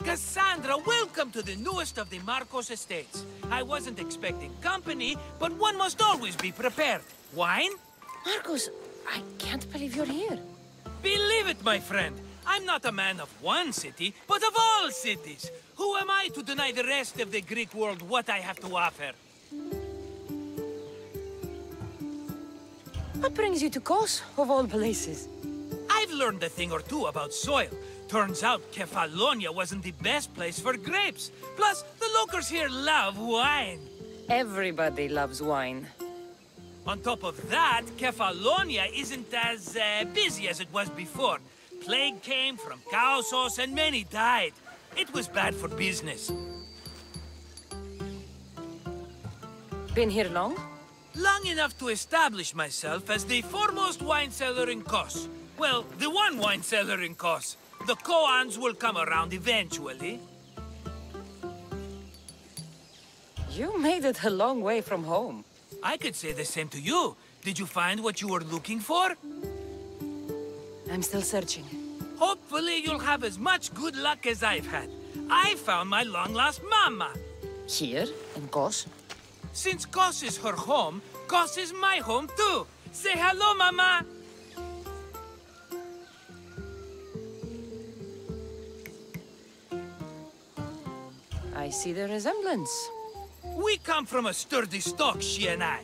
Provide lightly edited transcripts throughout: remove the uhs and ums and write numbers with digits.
Cassandra, welcome to the newest of the Marcos estates. I wasn't expecting company, but one must always be prepared. Wine? Marcos, I can't believe you're here. Believe it, my friend. I'm not a man of one city, but of all cities. Who am I to deny the rest of the Greek world what I have to offer? What brings you to Kos, of all places? I've learned a thing or two about soil. Turns out Kefalonia wasn't the best place for grapes. Plus, the locals here love wine. Everybody loves wine. On top of that, Kefalonia isn't as busy as it was before. Plague came from Chaosos and many died. It was bad for business. Been here long? Long enough to establish myself as the foremost wine seller in Kos. Well, the one wine seller in Kos. The koans will come around eventually. You made it a long way from home. I could say the same to you. Did you find what you were looking for? I'm still searching. Hopefully you'll have as much good luck as I've had. I found my long-lost mama. Here, in Kos? Since Kos is her home, Kos is my home too. Say hello, mama! I see the resemblance. We come from a sturdy stock, she and I.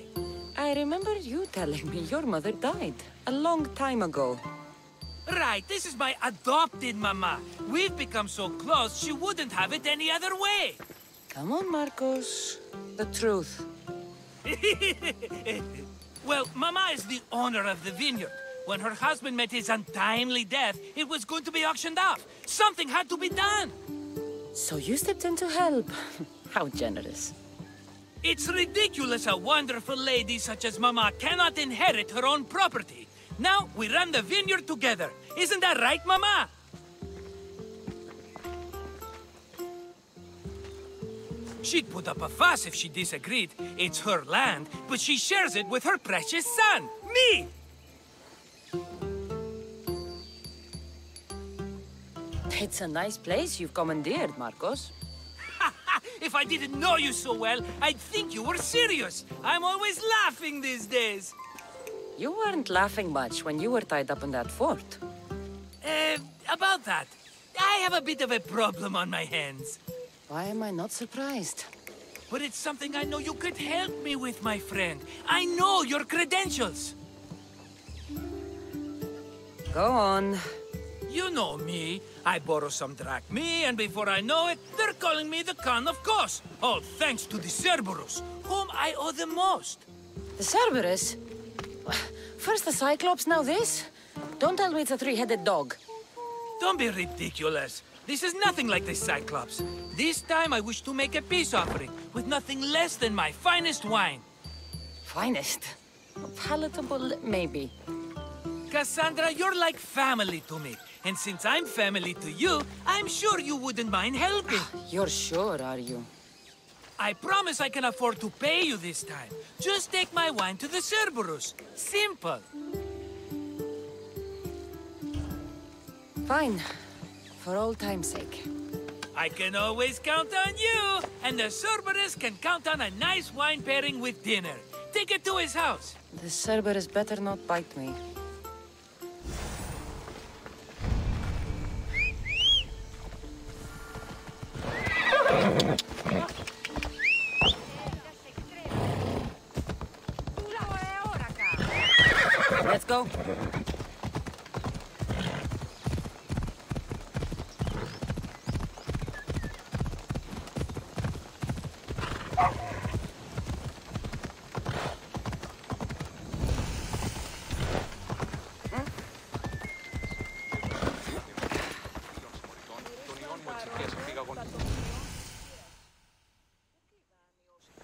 I remember you telling me your mother died a long time ago. Right, this is my adopted mama. We've become so close, she wouldn't have it any other way. Come on, Marcos. The truth. Well, mama is the owner of the vineyard. When her husband met his untimely death, it was going to be auctioned off. Something had to be done. So you stepped in to help. How generous. It's ridiculous a wonderful lady such as Mama cannot inherit her own property. Now we run the vineyard together. Isn't that right, Mama? She'd put up a fuss if she disagreed. It's her land, but she shares it with her precious son, me! It's a nice place you've commandeered, Marcos. If I didn't know you so well, I'd think you were serious. I'm always laughing these days. You weren't laughing much when you were tied up in that fort. About that, I have a bit of a problem on my hands. Why am I not surprised? But it's something I know you could help me with, my friend. I know your credentials. Go on. You know me. I borrow some drachmae, and before I know it, they're calling me the Khan of Kos. All thanks to the Cerberus, whom I owe the most. The Cerberus? First the Cyclops, now this? Don't tell me it's a three-headed dog. Don't be ridiculous. This is nothing like the Cyclops. This time I wish to make a peace offering, with nothing less than my finest wine. Finest? Palatable, maybe. Cassandra, you're like family to me. And since I'm family to you, I'm sure you wouldn't mind helping. You're sure, are you? I promise I can afford to pay you this time. Just take my wine to the Cerberus. Simple. Fine. For old time's sake. I can always count on you. And the Cerberus can count on a nice wine pairing with dinner. Take it to his house. The Cerberus better not bite me. Let's go.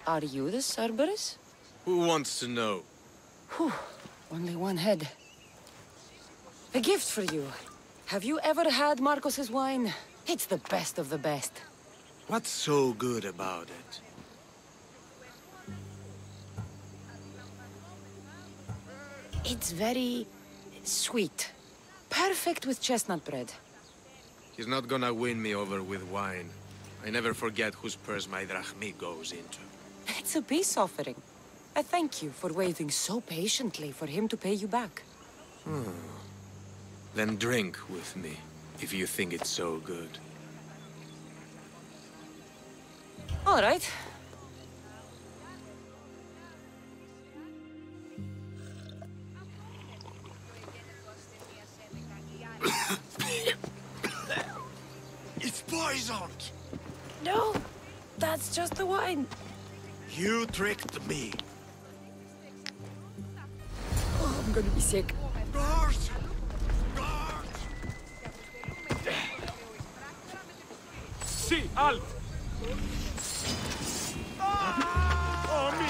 Are you the Cerberus? Who wants to know? Whew, only one head. A gift for you. Have you ever had Marcos's wine? It's the best of the best. What's so good about it? It's very sweet. Perfect with chestnut bread. He's not gonna win me over with wine. I never forget whose purse my drachmi goes into. It's a peace offering. I thank you for waiting so patiently for him to pay you back. Then drink with me, if you think it's so good. All right. It's poisoned! No, that's just the wine. You tricked me. Oh, I'm gonna be sick. Guard! Guard! Sì, alt! Oh, me!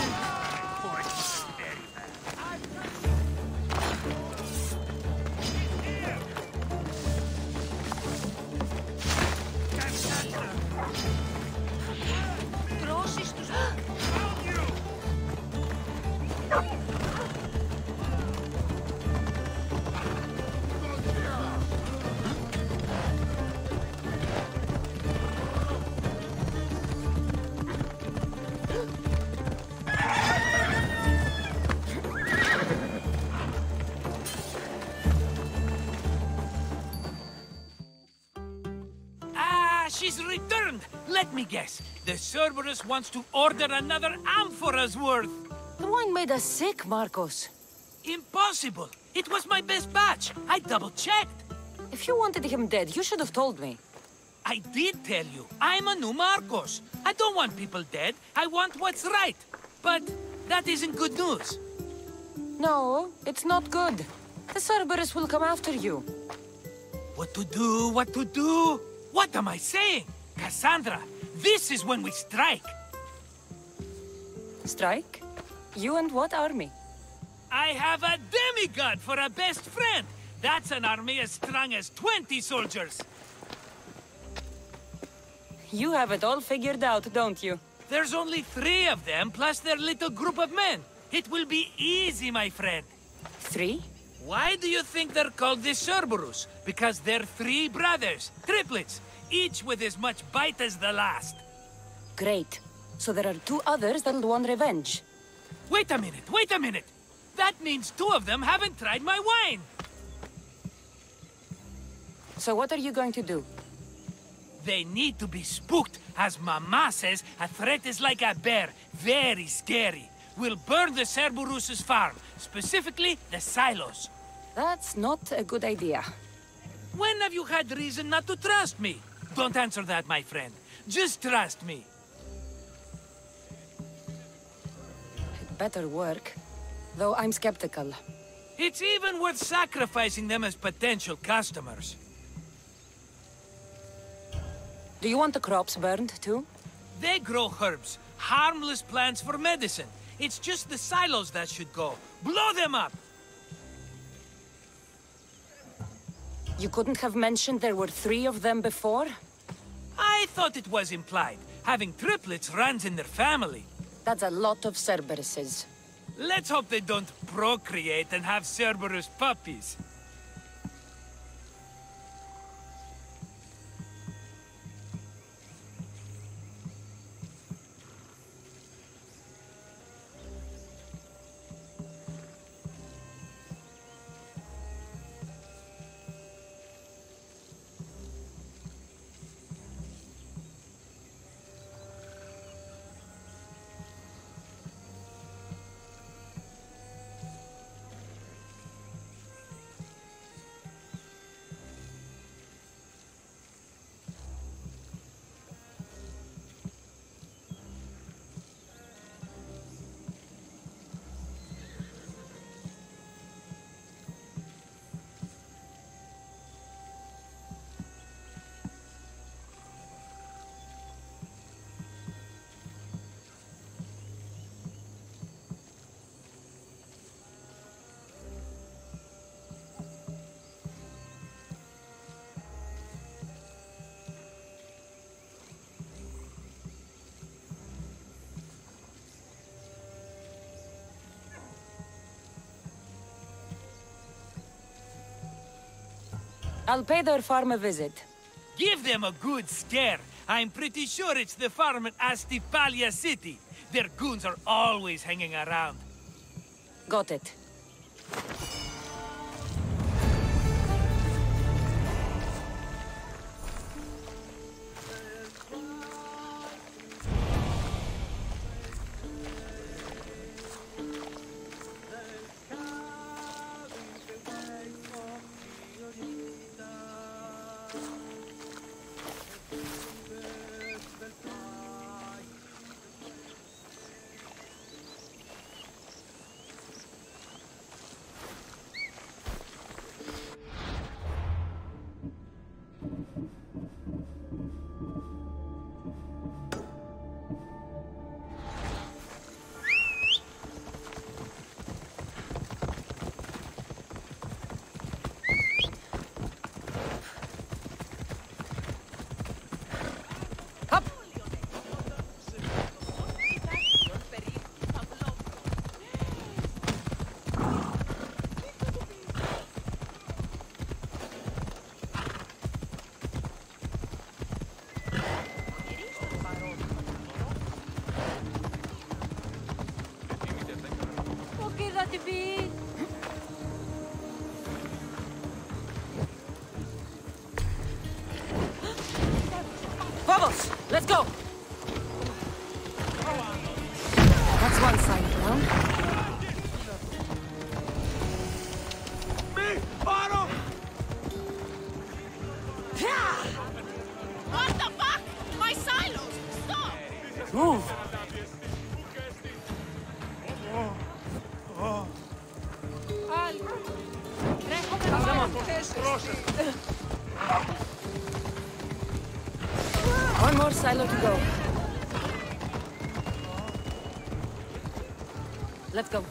She's returned! Let me guess. The Cerberus wants to order another amphora's worth. The wine made us sick, Marcos. Impossible! It was my best batch. I double-checked. If you wanted him dead, you should have told me. I did tell you. I'm a new Marcos. I don't want people dead. I want what's right. But that isn't good news. No, it's not good. The Cerberus will come after you. What to do? What to do? What am I saying? Cassandra, this is when we strike. Strike? You and what army? I have a demigod for a best friend. That's an army as strong as 20 soldiers. You have it all figured out, don't you? There's only 3 of them, plus their little group of men. It will be easy, my friend. 3? Why do you think they're called the Cerberus? Because they're 3 brothers, triplets, each with as much bite as the last. Great. So there are 2 others that'll want revenge. Wait a minute, wait a minute! That means 2 of them haven't tried my wine! So what are you going to do? They need to be spooked. As Mama says, a threat is like a bear, very scary. We'll burn the Cerberus's farm, specifically the silos. That's not a good idea. When have you had reason not to trust me? Don't answer that, my friend. Just trust me. It better work. Though I'm skeptical. It's even worth sacrificing them as potential customers. Do you want the crops burned, too? They grow herbs, harmless plants for medicine. It's just the silos that should go. Blow them up! You couldn't have mentioned there were 3 of them before? I thought it was implied. Having triplets runs in their family. That's a lot of Cerberuses. Let's hope they don't procreate and have Cerberus puppies. I'll pay their farm a visit. Give them a good scare. I'm pretty sure it's the farm at Astipalia City. Their goons are always hanging around. Got it. Vamos! Let's go! That's one side down. Me! Paro! What the fuck? My silos! Stop! Move! One more silo to go. Let's go.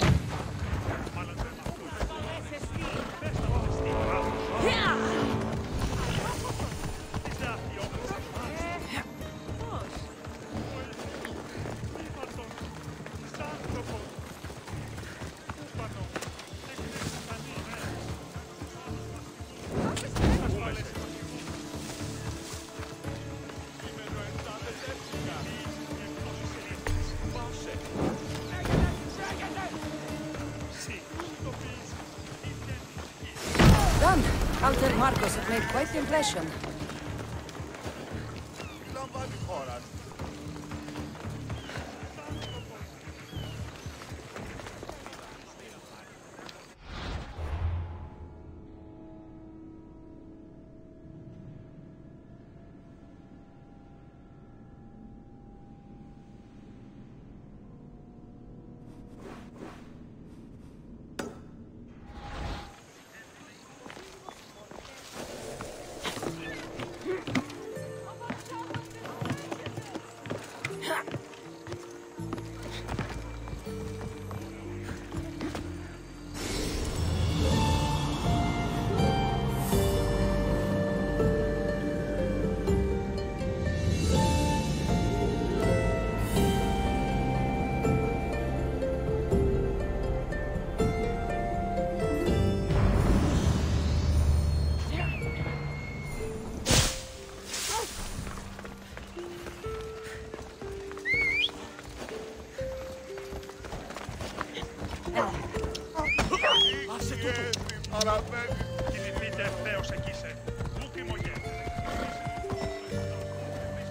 Done. Alter Marcos have made quite the impression.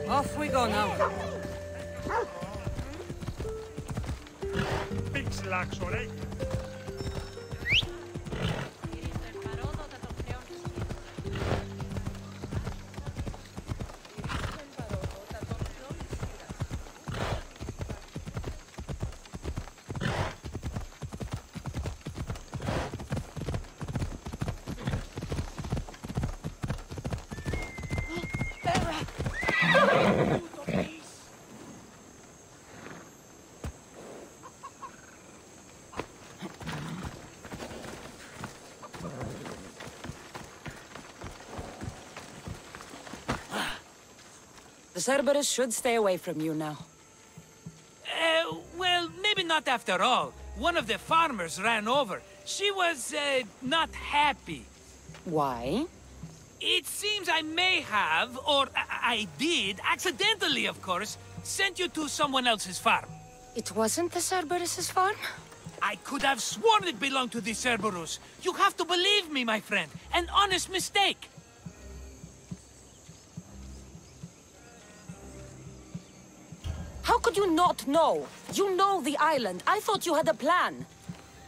Off we go now. Pixelax oreille. The Cerberus should stay away from you now. Well, maybe not after all. One of the farmers ran over. She was, not happy. Why? It seems I may have, or I did, accidentally of course, sent you to someone else's farm. It wasn't the Cerberus' farm? I could have sworn it belonged to the Cerberus. You have to believe me, my friend. An honest mistake. How could you not know? You know the island. I thought you had a plan.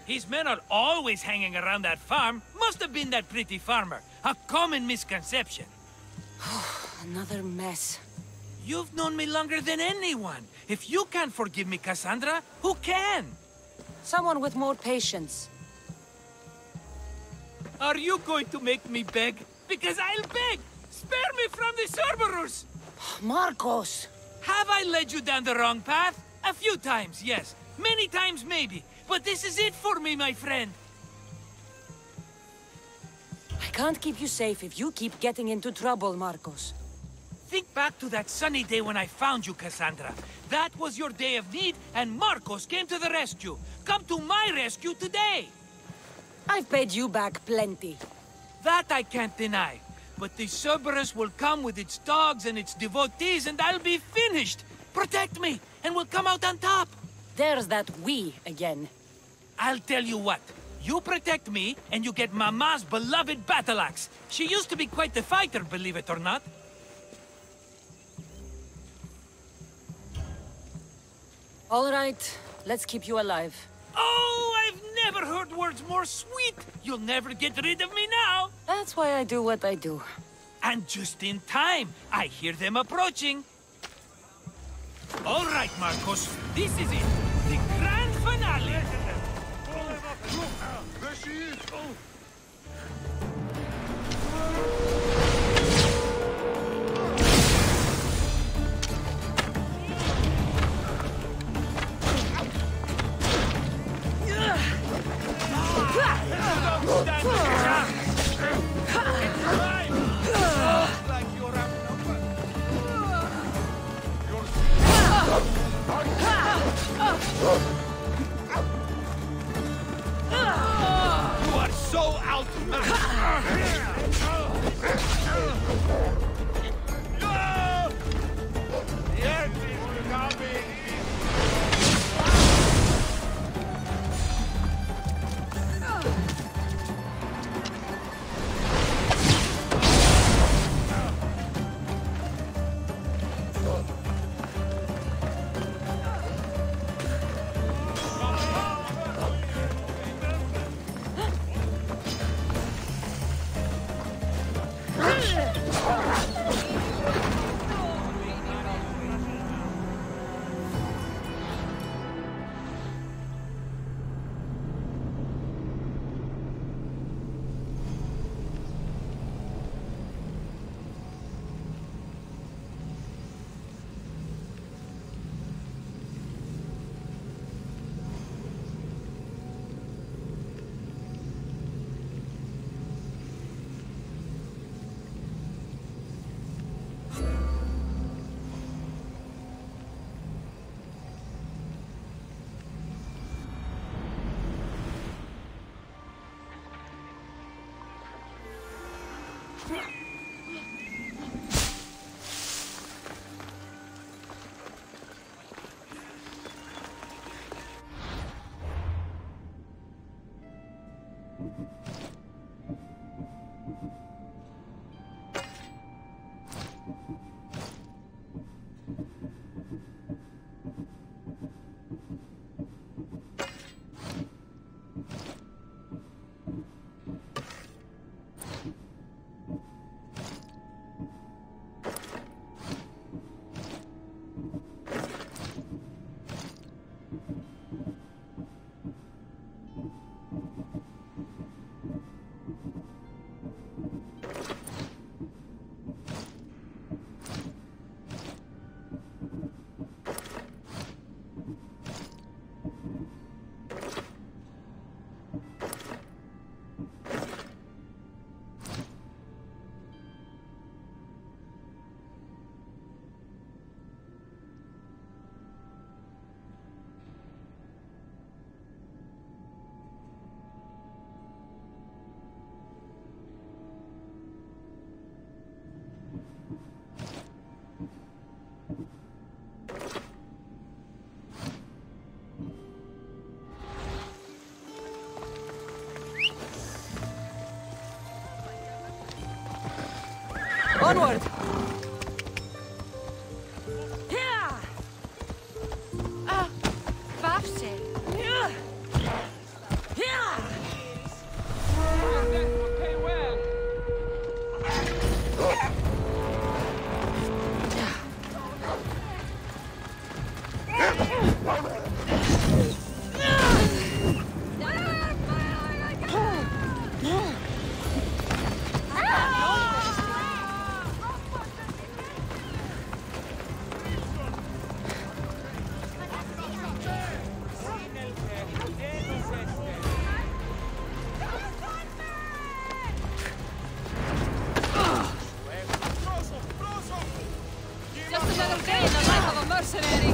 His men are always hanging around that farm. Must have been that pretty farmer. A common misconception. Another mess. You've known me longer than anyone. If you can't forgive me, Cassandra, who can? Someone with more patience. Are you going to make me beg? Because I'll beg! Spare me from the Cerberus! Marcos! Have I led you down the wrong path? A few times, yes. Many times, maybe. But this is it for me, my friend. I can't keep you safe if you keep getting into trouble, Marcos. Think back to that sunny day when I found you, Cassandra. That was your day of need, and Marcos came to the rescue. Come to my rescue today! I've paid you back plenty. That I can't deny. But the Cerberus will come with its dogs and its devotees, and I'll be finished! Protect me, and we'll come out on top! There's that we again. I'll tell you what. You protect me, and you get Mama's beloved battle axe. She used to be quite the fighter, believe it or not. All right, let's keep you alive. Oh, I've never heard words more sweet! You'll never get rid of me now! That's why I do what I do. And just in time, I hear them approaching. All right, Marcos, this is it. The grand finale. There she is! You are so outmatched! The end is coming! Onward! Bawcie. Just another day in the life of a mercenary!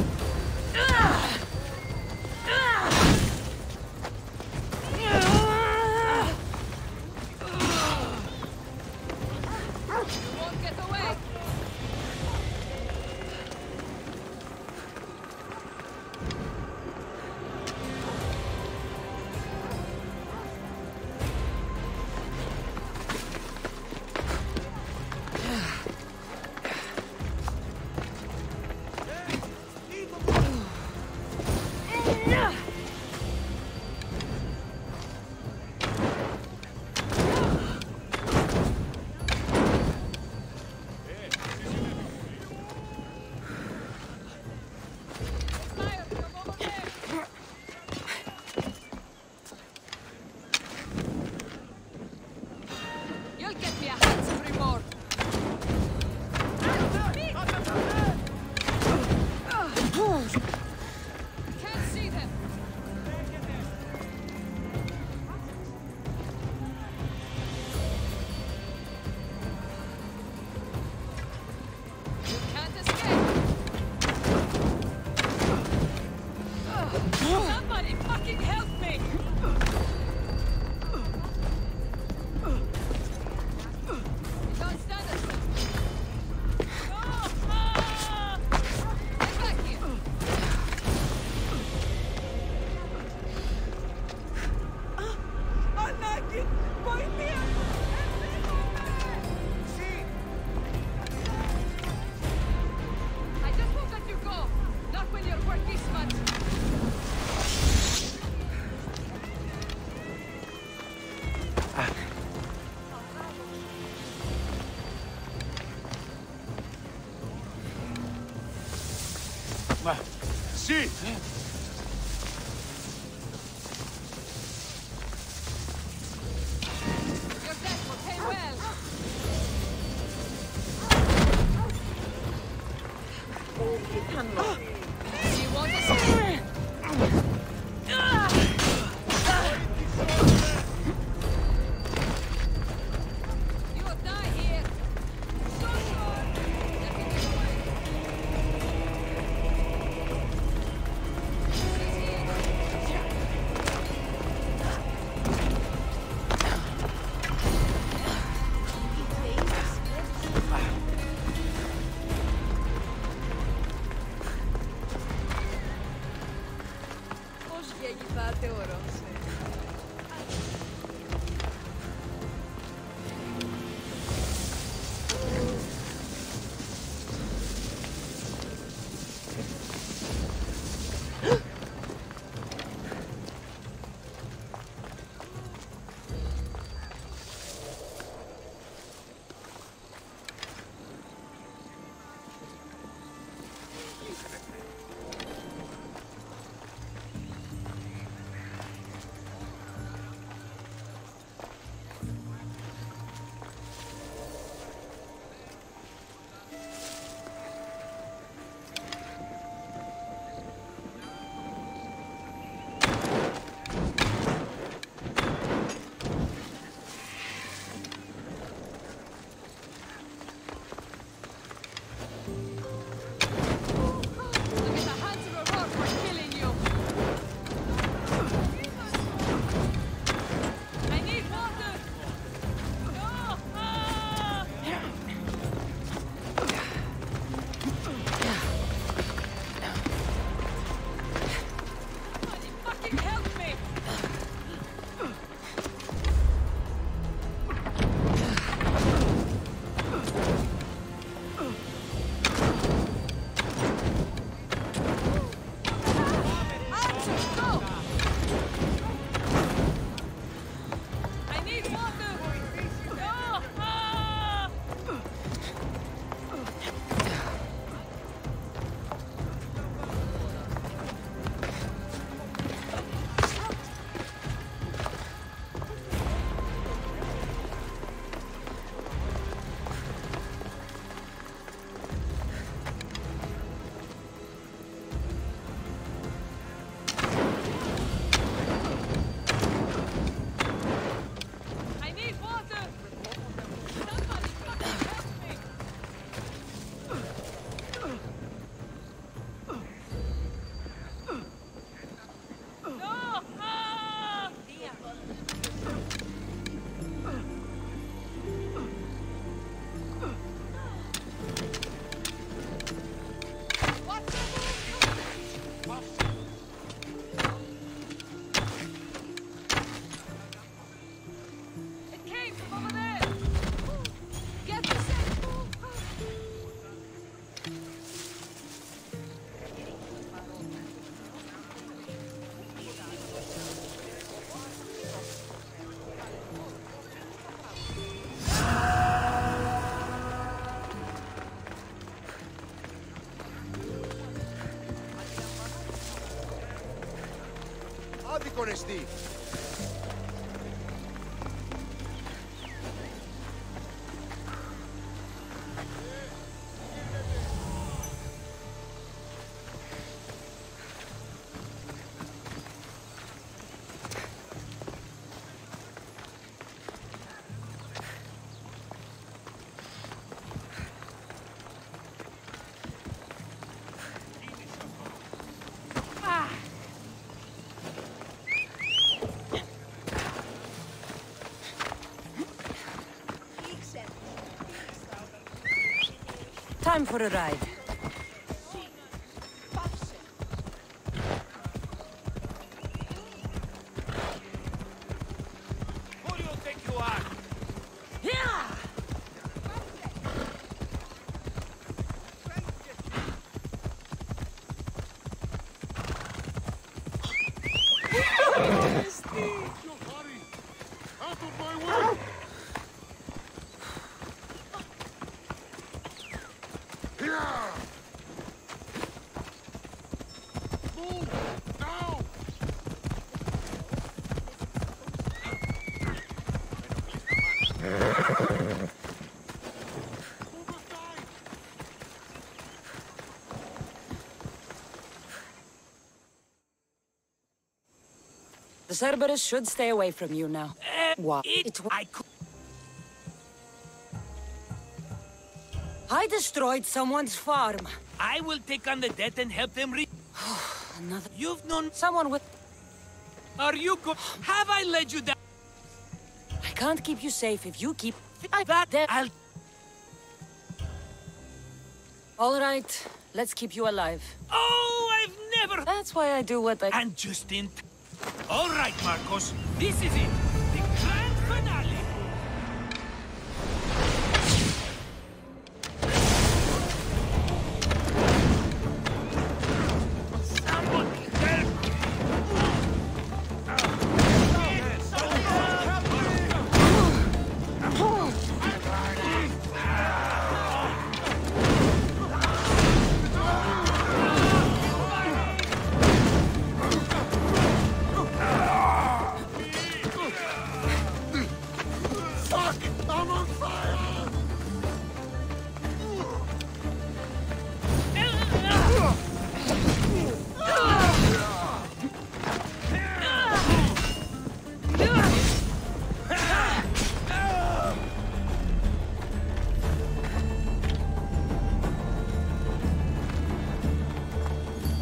You won't get away! You'll get me a handsome reward. Can't see them. You can't escape. Somebody fucking help me! Don't stand us. Get back here. I just won't let you go. Not when you're worth this much. Sì! Your death will pay well. You want to see? You will die here. Let me get away. Majesty! Time for a ride. Who do you think you are? Yeah! Out of my way! Here! Move! Now! Move aside! The Cerberus should stay away from you now. What? I destroyed someone's farm. I will take on the debt and help them Another... You've known... Someone with... Are you go... Have I led you down? I can't keep you safe if you keep... I'll... All right, let's keep you alive. Oh, I've never... That's why I do what I... And just in... All right, Marcos. This is it. The grand finale. Someone help me. I'm on fire!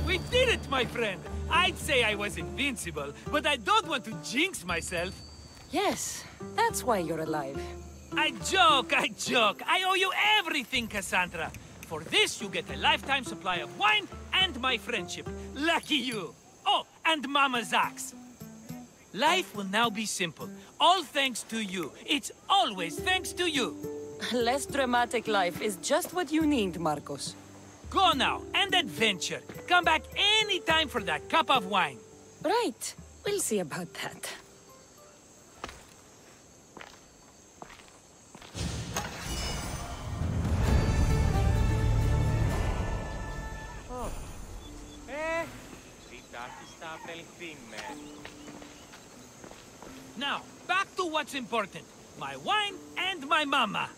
We did it, my friend. I'd say I was invincible, but I don't want to jinx myself. Yes, that's why you're alive. I joke, I joke. I owe you everything, Cassandra. For this, you get a lifetime supply of wine and my friendship. Lucky you. Oh, and Mama's axe. Life will now be simple. All thanks to you. It's always thanks to you. A less dramatic life is just what you need, Marcos. Go now and adventure. Come back anytime for that cup of wine. Right. We'll see about that. Now, back to what's important. My wine and my mama.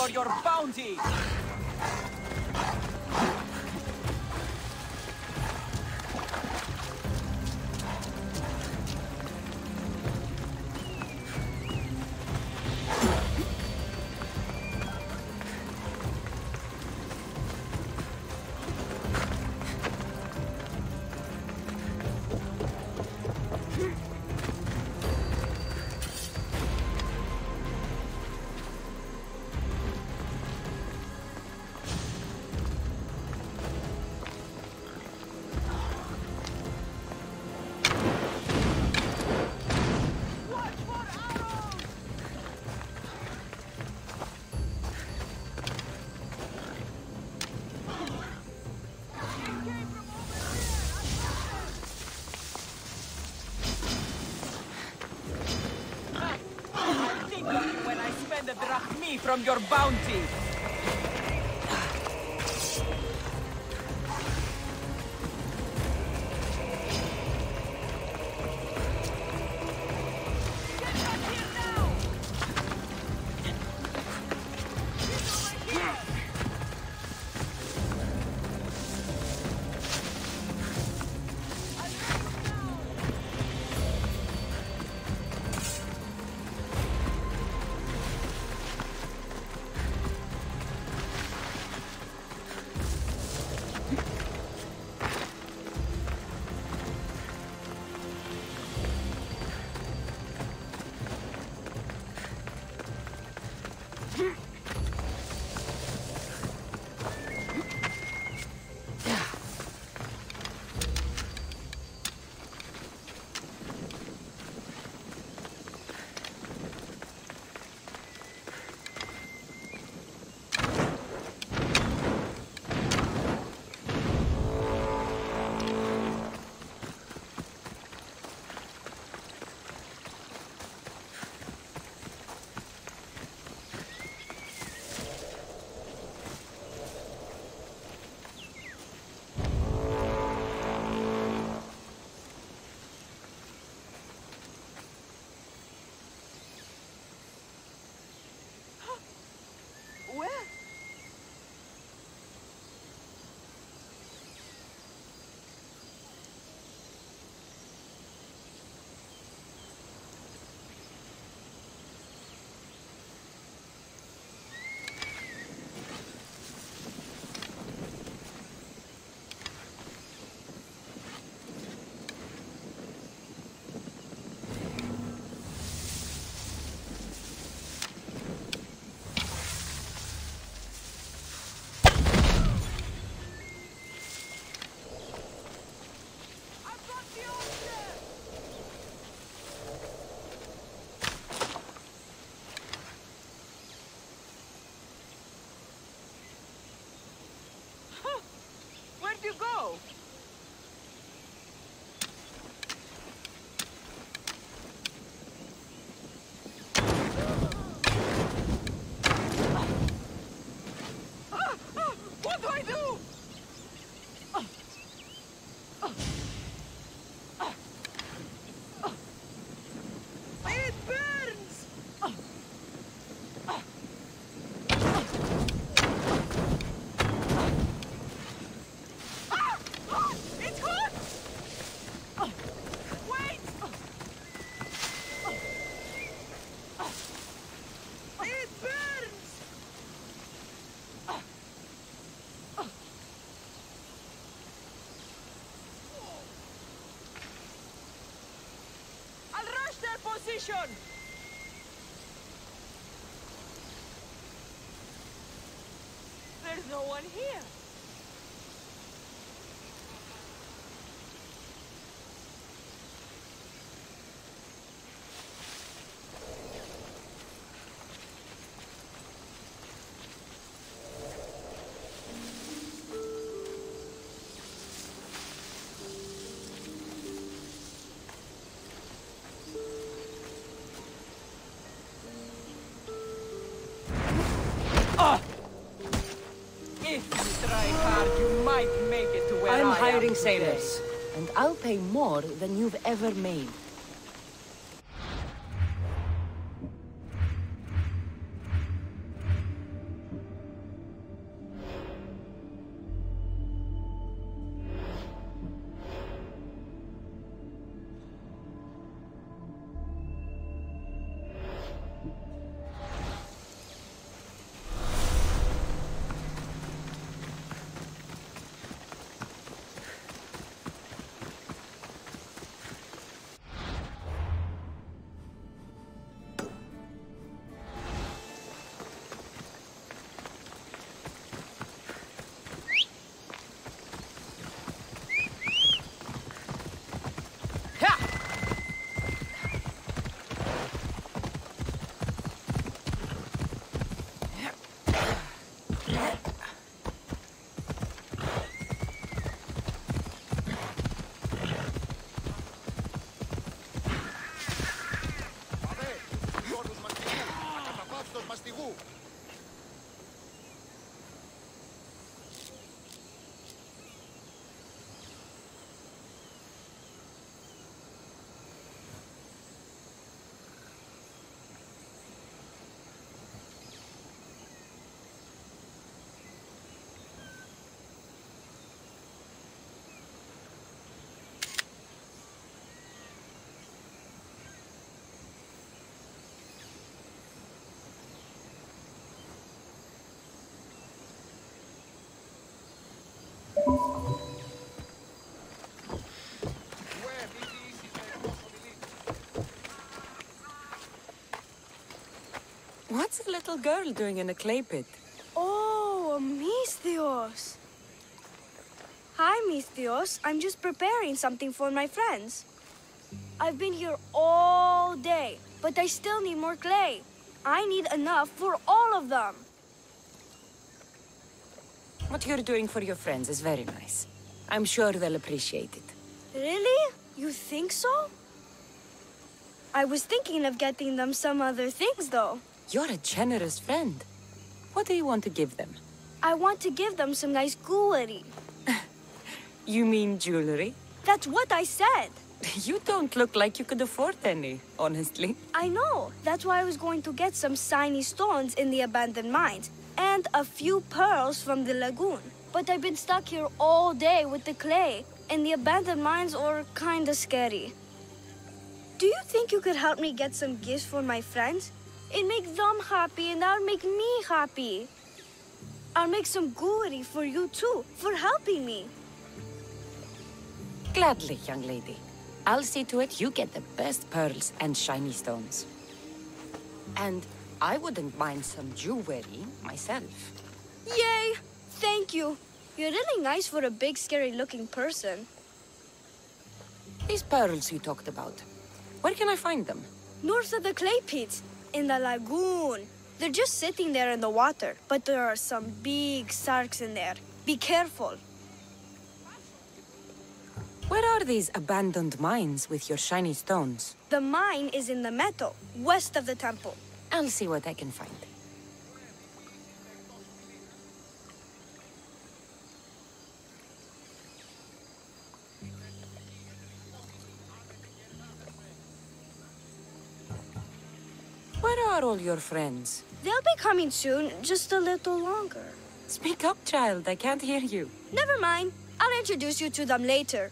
for your bounty! When I spend a drachmi from your bounty! Where'd you go? What do I do? It burns! It's hot! Wait! It burns! I'll rush their position! There's no one here. If you try hard, you might make it to where I'm I hiring am today. sailors, and I'll pay more than you've ever made. What's a little girl doing in a clay pit? Oh, Misthios. Hi, Misthios. I'm just preparing something for my friends. I've been here all day, but I still need more clay. I need enough for all of them. What you're doing for your friends is very nice. I'm sure they'll appreciate it. Really? You think so? I was thinking of getting them some other things, though. You're a generous friend. What do you want to give them? I want to give them some nice jewelry. You mean jewelry? That's what I said. You don't look like you could afford any, honestly. I know. That's why I was going to get some shiny stones in the abandoned mines and a few pearls from the lagoon. But I've been stuck here all day with the clay, and the abandoned mines are kinda scary. Do you think you could help me get some gifts for my friends? It'd make them happy, and that'll make me happy. I'll make some jewelry for you too, for helping me. Gladly, young lady. I'll see to it you get the best pearls and shiny stones. And I wouldn't mind some jewelry myself. Yay! Thank you. You're really nice for a big, scary-looking person. These pearls you talked about, where can I find them? North of the clay pits, in the lagoon. They're just sitting there in the water, but there are some big sharks in there. Be careful. Where are these abandoned mines with your shiny stones? The mine is in the meadow, west of the temple. I'll see what I can find. Where are all your friends? They'll be coming soon, just a little longer. Speak up, child. I can't hear you. Never mind. I'll introduce you to them later.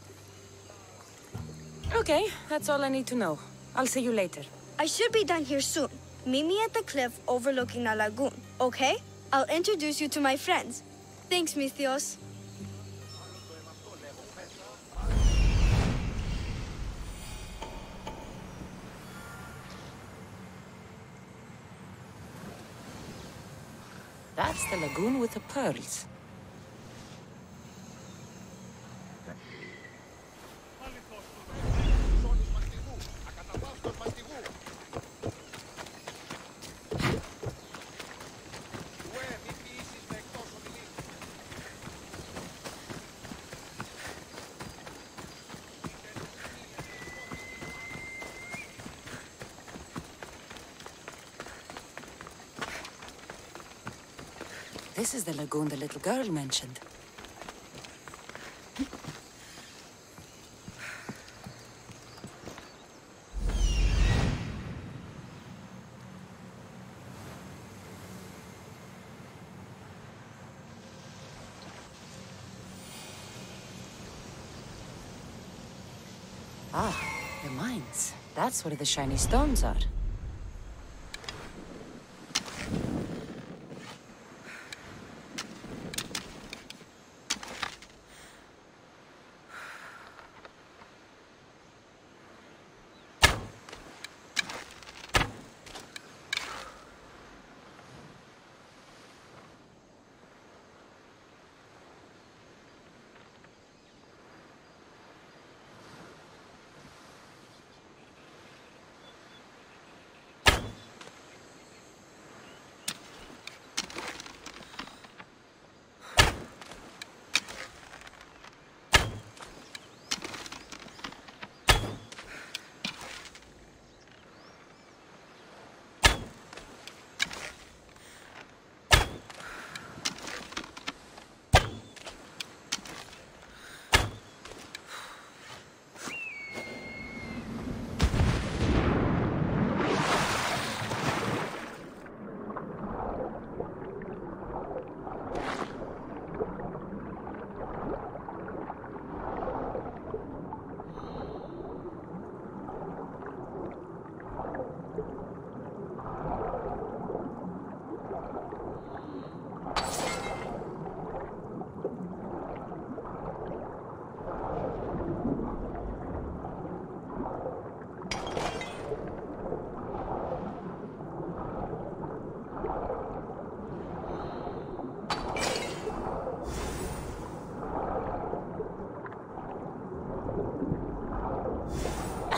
Okay, that's all I need to know. I'll see you later. I should be done here soon. Meet me at the cliff overlooking the lagoon, okay? I'll introduce you to my friends. Thanks, Misthios. That's the lagoon with the pearls. This is the lagoon the little girl mentioned. Ah, the mines. That's where the shiny stones are.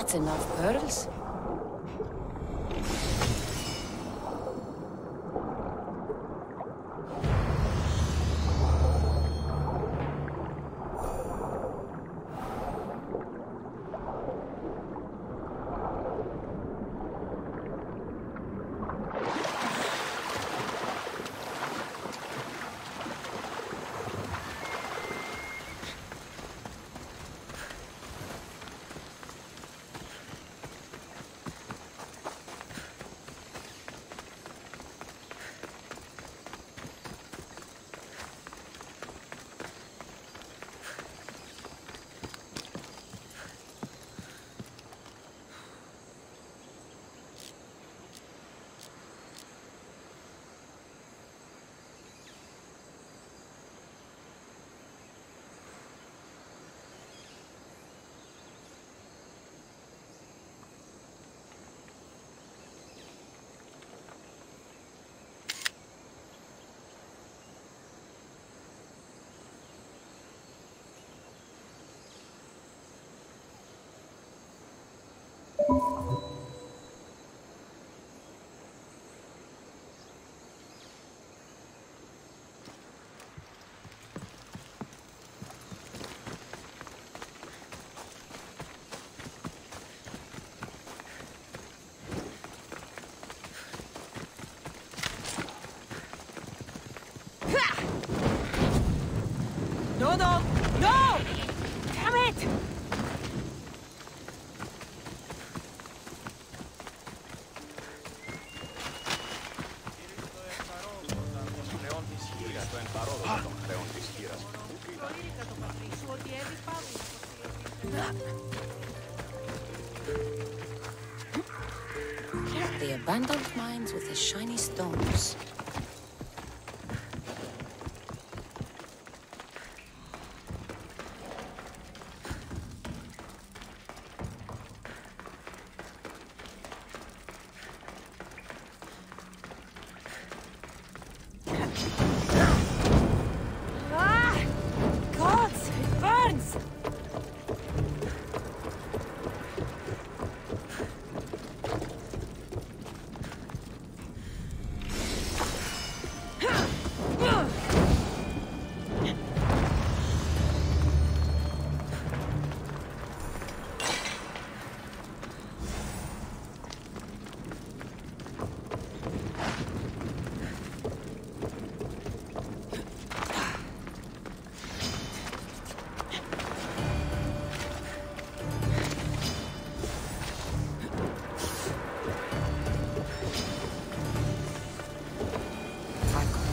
That's enough pearls. No, no! No! Damn it! The abandoned mines with the shiny stones. Ah! Gods, it burns!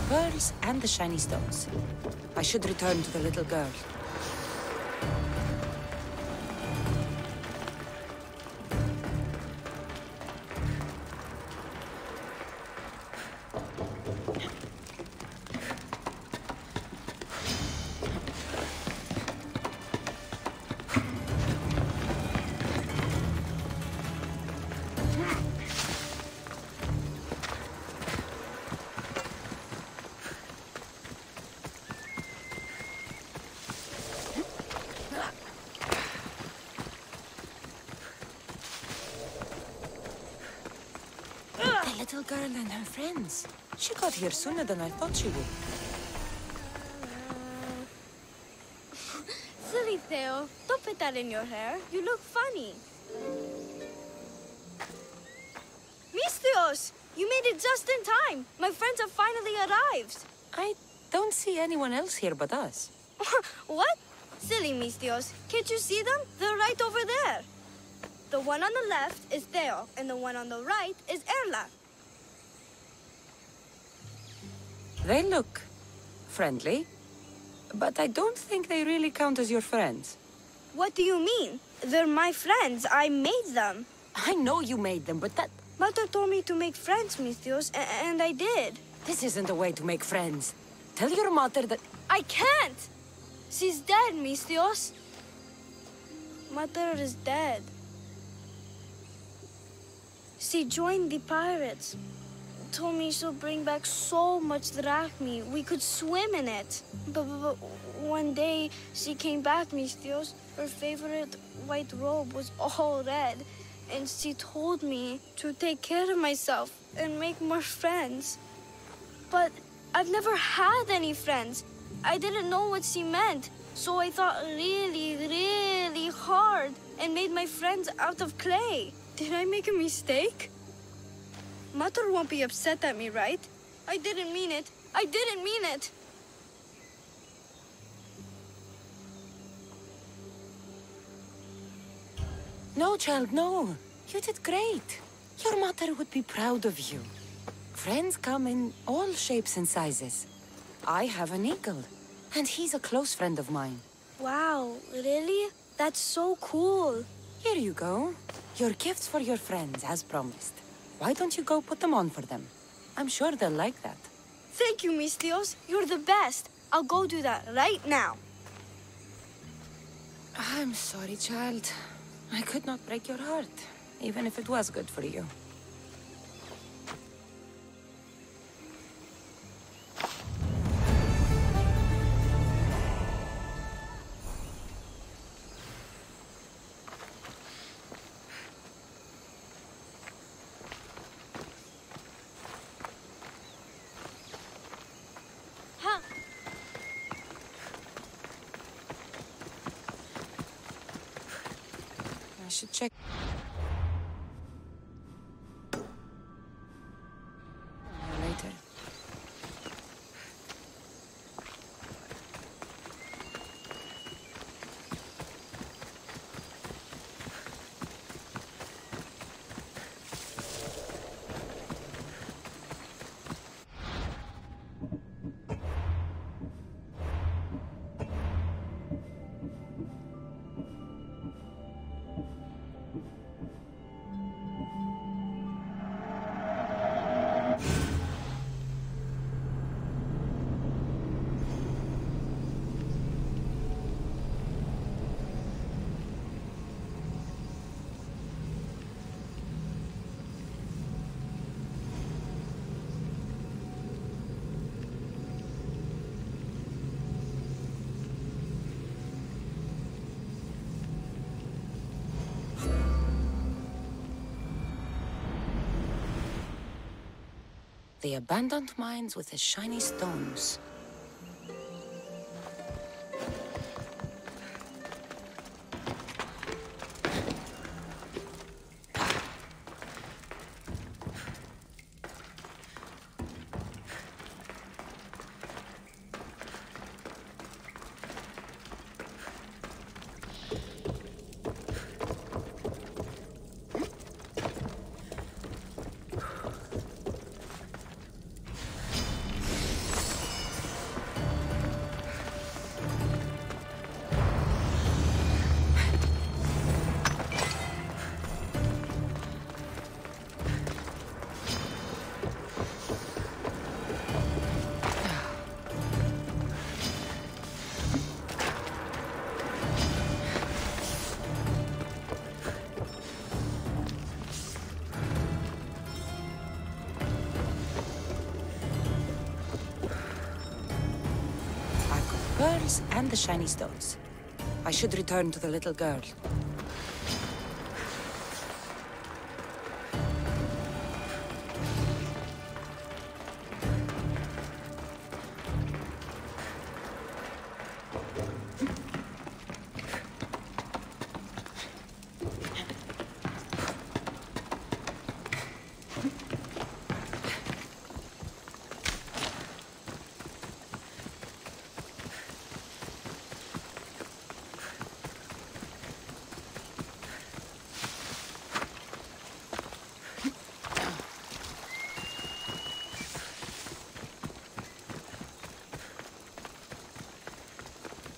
Pearls and the shiny stones. I should return to the little girl. Little girl and her friends. She got here sooner than I thought she would. Silly Theo, don't put that in your hair. You look funny. Mistios, you made it just in time. My friends have finally arrived. I don't see anyone else here but us. What? Silly Mistios, can't you see them? They're right over there. The one on the left is Theo, and the one on the right is Erla. They look friendly, but I don't think they really count as your friends. What do you mean? They're my friends. I made them. I know you made them, but that... Mother told me to make friends, Mistios, and I did. This isn't a way to make friends. Tell your mother that... I can't! She's dead, Mistios. Mother is dead. She joined the pirates. told me she'll bring back so much drachmi. We could swim in it. But one day she came back, Mistios. Her favorite white robe was all red. And she told me to take care of myself and make more friends. But I've never had any friends. I didn't know what she meant. So I thought really, really hard and made my friends out of clay. Did I make a mistake? Mother won't be upset at me, right? I didn't mean it. I didn't mean it. No, child, no. You did great. Your mother would be proud of you. Friends come in all shapes and sizes. I have an eagle, and he's a close friend of mine. Wow, really? That's so cool. Here you go. Your gifts for your friends, as promised. Why don't you go put them on for them? I'm sure they'll like that. Thank you, Mistios. You're the best. I'll go do that right now. I'm sorry, child. I could not break your heart, even if it was good for you. I should check. Later. The abandoned mines with the shiny stones. Pearls and the shiny stones. I should return to the little girl.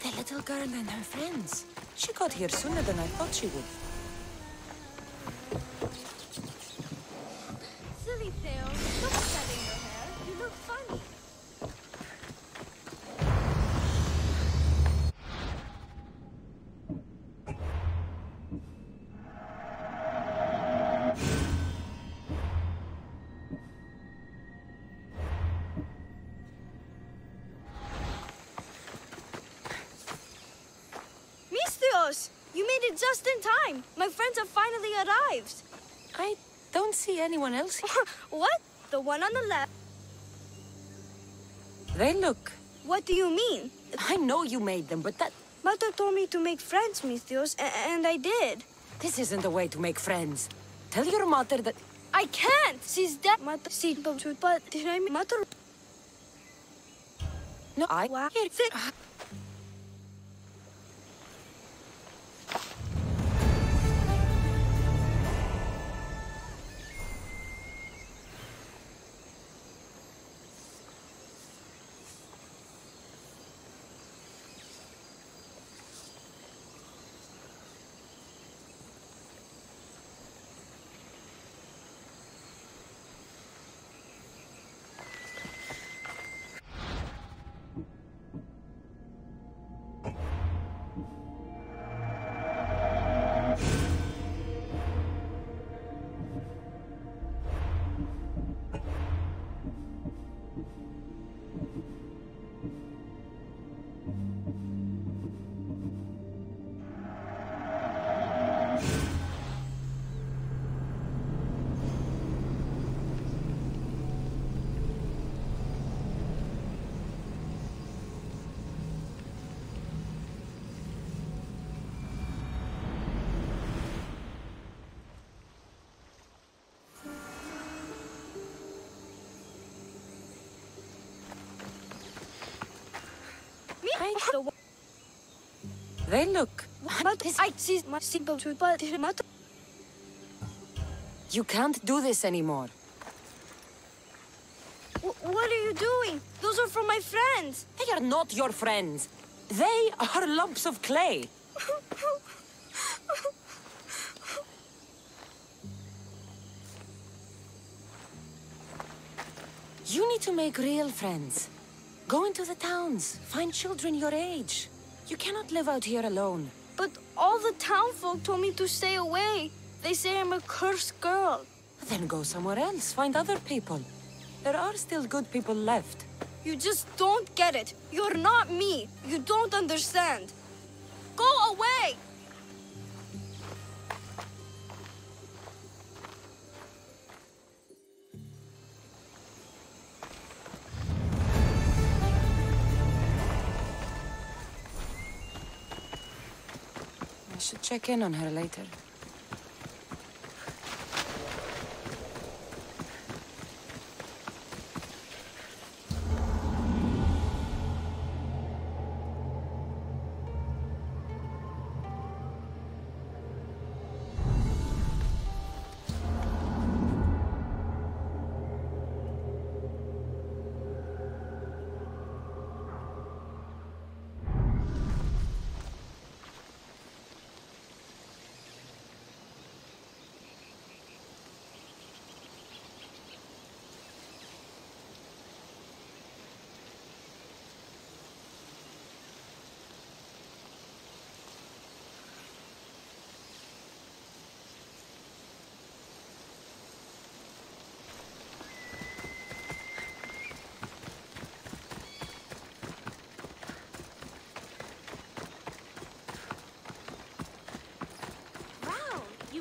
The little girl and her friends. She got here sooner than I thought she would. Silly Theo, stop setting your hair. You look funny. just in time. My friends have finally arrived. I don't see anyone else here. What? The one on the left? They look. What do you mean? I know you made them, but that... Mother told me to make friends, Mithios, and I did. This isn't the way to make friends. Tell your mother that... I can't! She's dead. Mother, but did I... Mother... No, I... Wow. They look. I see my simple truth, but Mother... You can't do this anymore. What are you doing? Those are from my friends. They are not your friends. They are lumps of clay. You need to make real friends. Go into the towns. Find children your age. You cannot live out here alone. But all the townfolk told me to stay away. They say I'm a cursed girl. Then go somewhere else. Find other people. There are still good people left. You just don't get it. You're not me. You don't understand. Go away! I should check in on her later.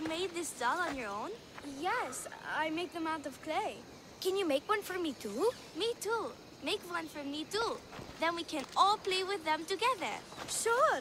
Made this doll on your own? Yes, I make them out of clay. Can you make one for me too? Me too. Make one for me too. Then we can all play with them together. Sure.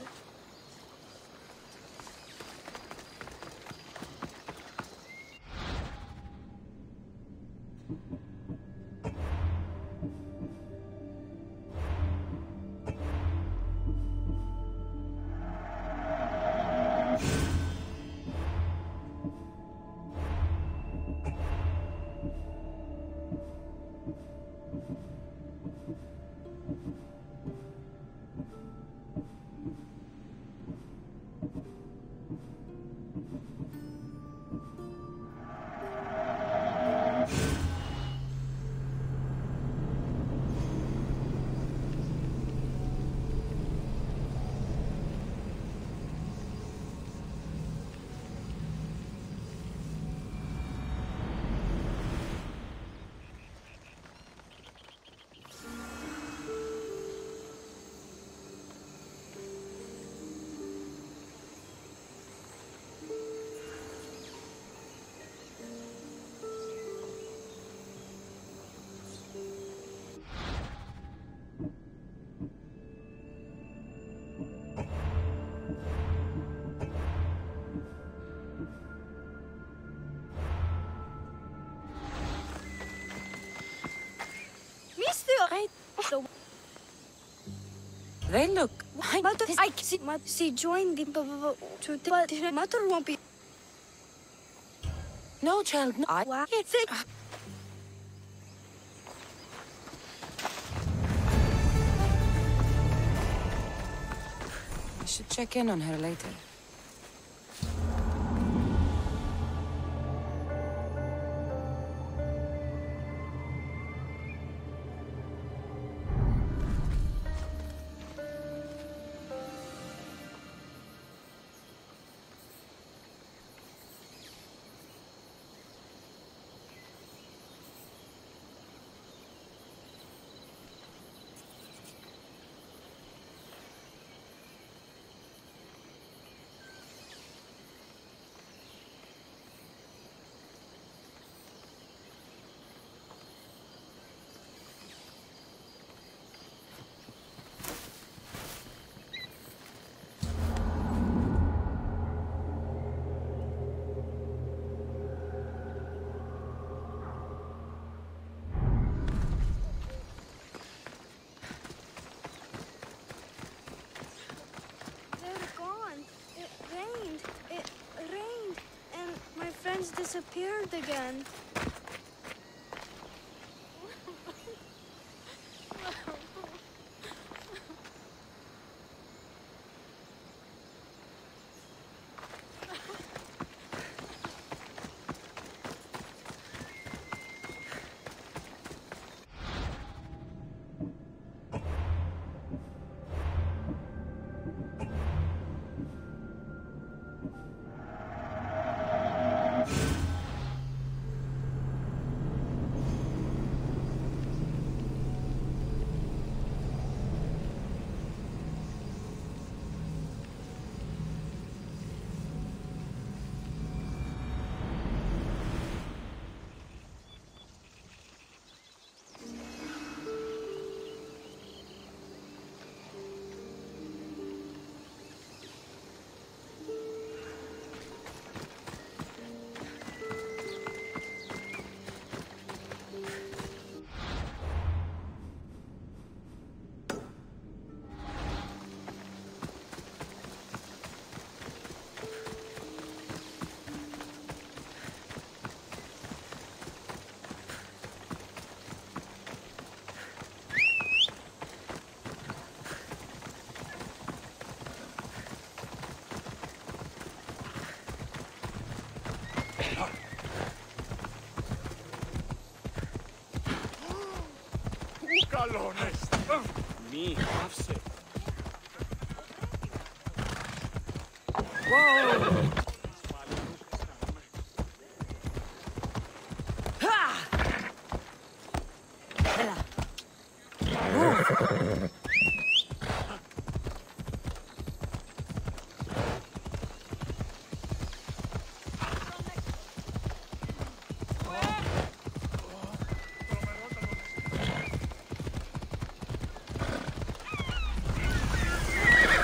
Hey, look. Mother, see, join the but Mother won't be. No, child, no. What? I should check in on her later. Disappeared again. Me, Offset. Whoa!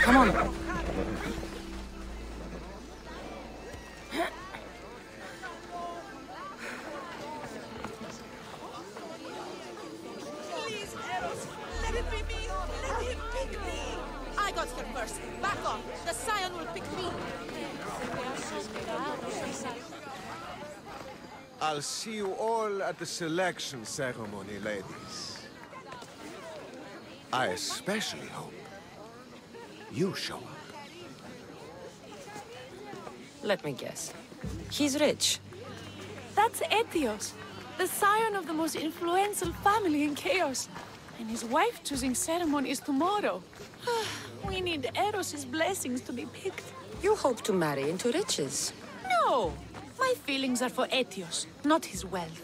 Come on. Please, Eros, let it be me. Let him pick me. I got here first. Back off. The Scion will pick me. I'll see you all at the selection ceremony, ladies. I especially hope you show up. Let me guess. He's rich. That's Etios, the scion of the most influential family in Chaos. And his wife-choosing ceremony is tomorrow. We need Eros' blessings to be picked. You hope to marry into riches. No! My feelings are for Etios, not his wealth.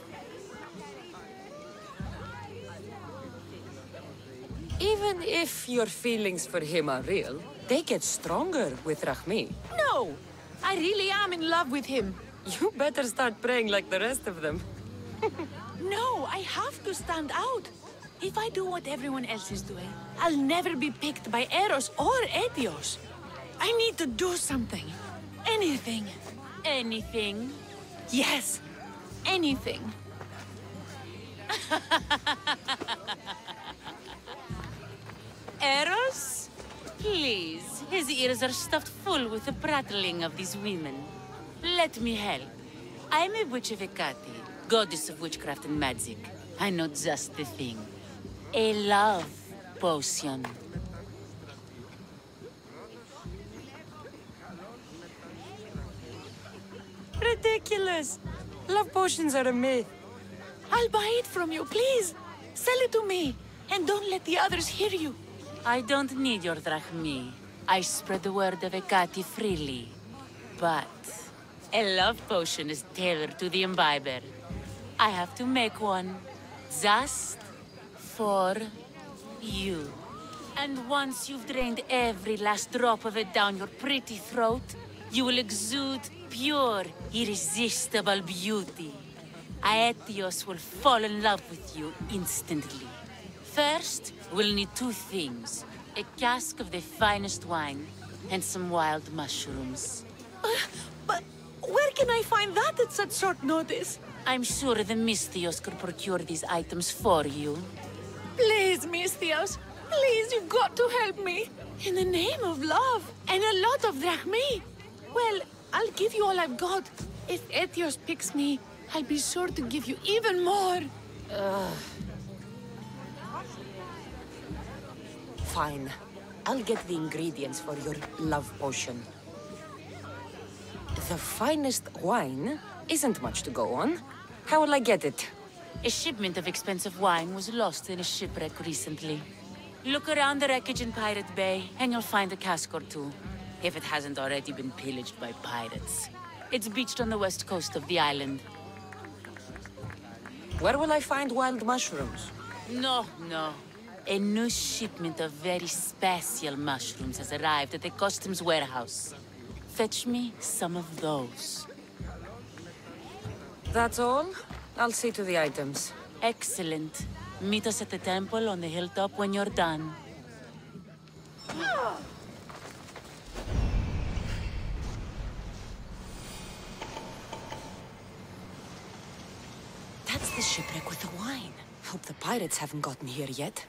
Even if your feelings for him are real, they get stronger with Rahmi. No! I really am in love with him. You better start praying like the rest of them. No, I have to stand out. If I do what everyone else is doing, I'll never be picked by Eros or Etios. I need to do something. Anything. Anything. Yes, anything. Eros? Please, his ears are stuffed full with the prattling of these women. Let me help. I'm a witch of Hecate, goddess of witchcraft and magic. I know just the thing. A love potion. Ridiculous! Love potions are a myth. I'll buy it from you, please. Sell it to me, and don't let the others hear you. I don't need your drachmi. I spread the word of Hecate freely. But a love potion is tailored to the imbiber. I have to make one just for you. And once you've drained every last drop of it down your pretty throat, you will exude pure, irresistible beauty. Aetios will fall in love with you instantly. First, we'll need two things. A cask of the finest wine, and some wild mushrooms. But where can I find that at such short notice? I'm sure the Mystios could procure these items for you. Please, Mystios. Please, you've got to help me. In the name of love, and a lot of drachmi. Well, I'll give you all I've got. If Aetios picks me, I'll be sure to give you even more. Fine. I'll get the ingredients for your love potion. The finest wine isn't much to go on. How will I get it? A shipment of expensive wine was lost in a shipwreck recently. Look around the wreckage in Pirate Bay, and you'll find a cask or two. If it hasn't already been pillaged by pirates. It's beached on the west coast of the island. Where will I find wild mushrooms? No. A new shipment of very special mushrooms has arrived at the customs warehouse. Fetch me some of those. That's all? I'll see to the items. Excellent. Meet us at the temple on the hilltop when you're done. That's the shipwreck with the wine. Hope the pirates haven't gotten here yet.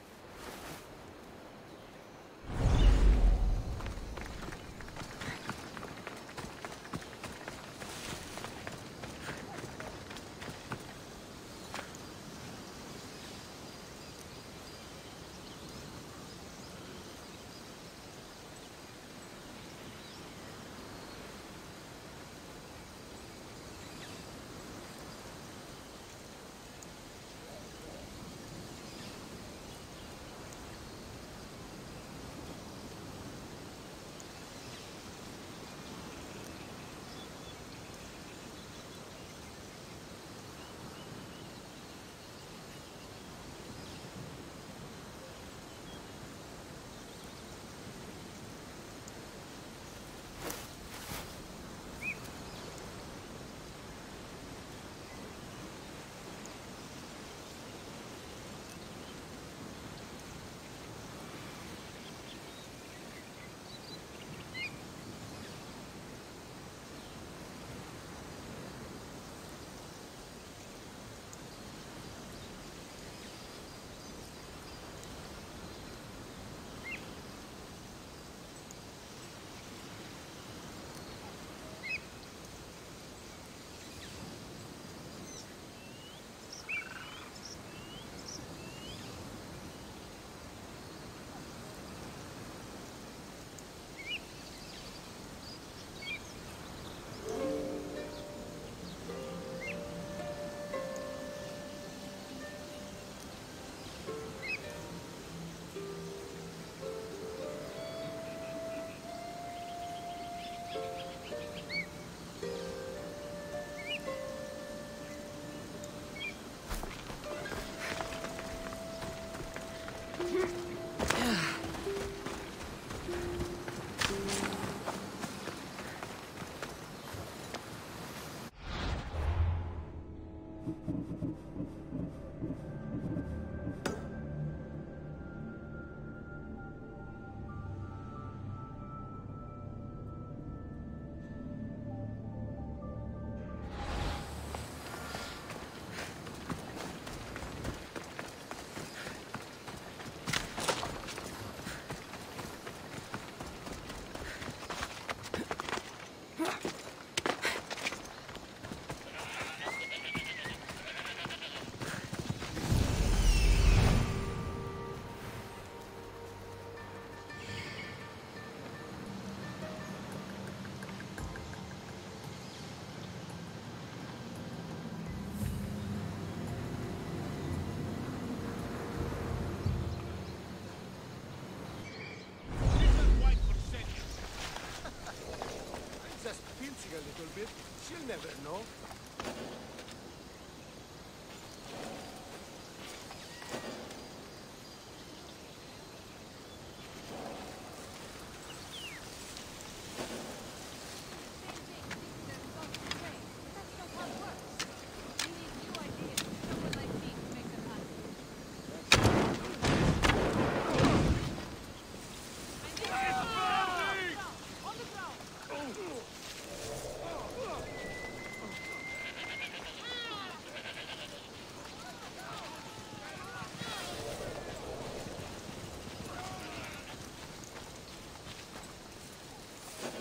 never know.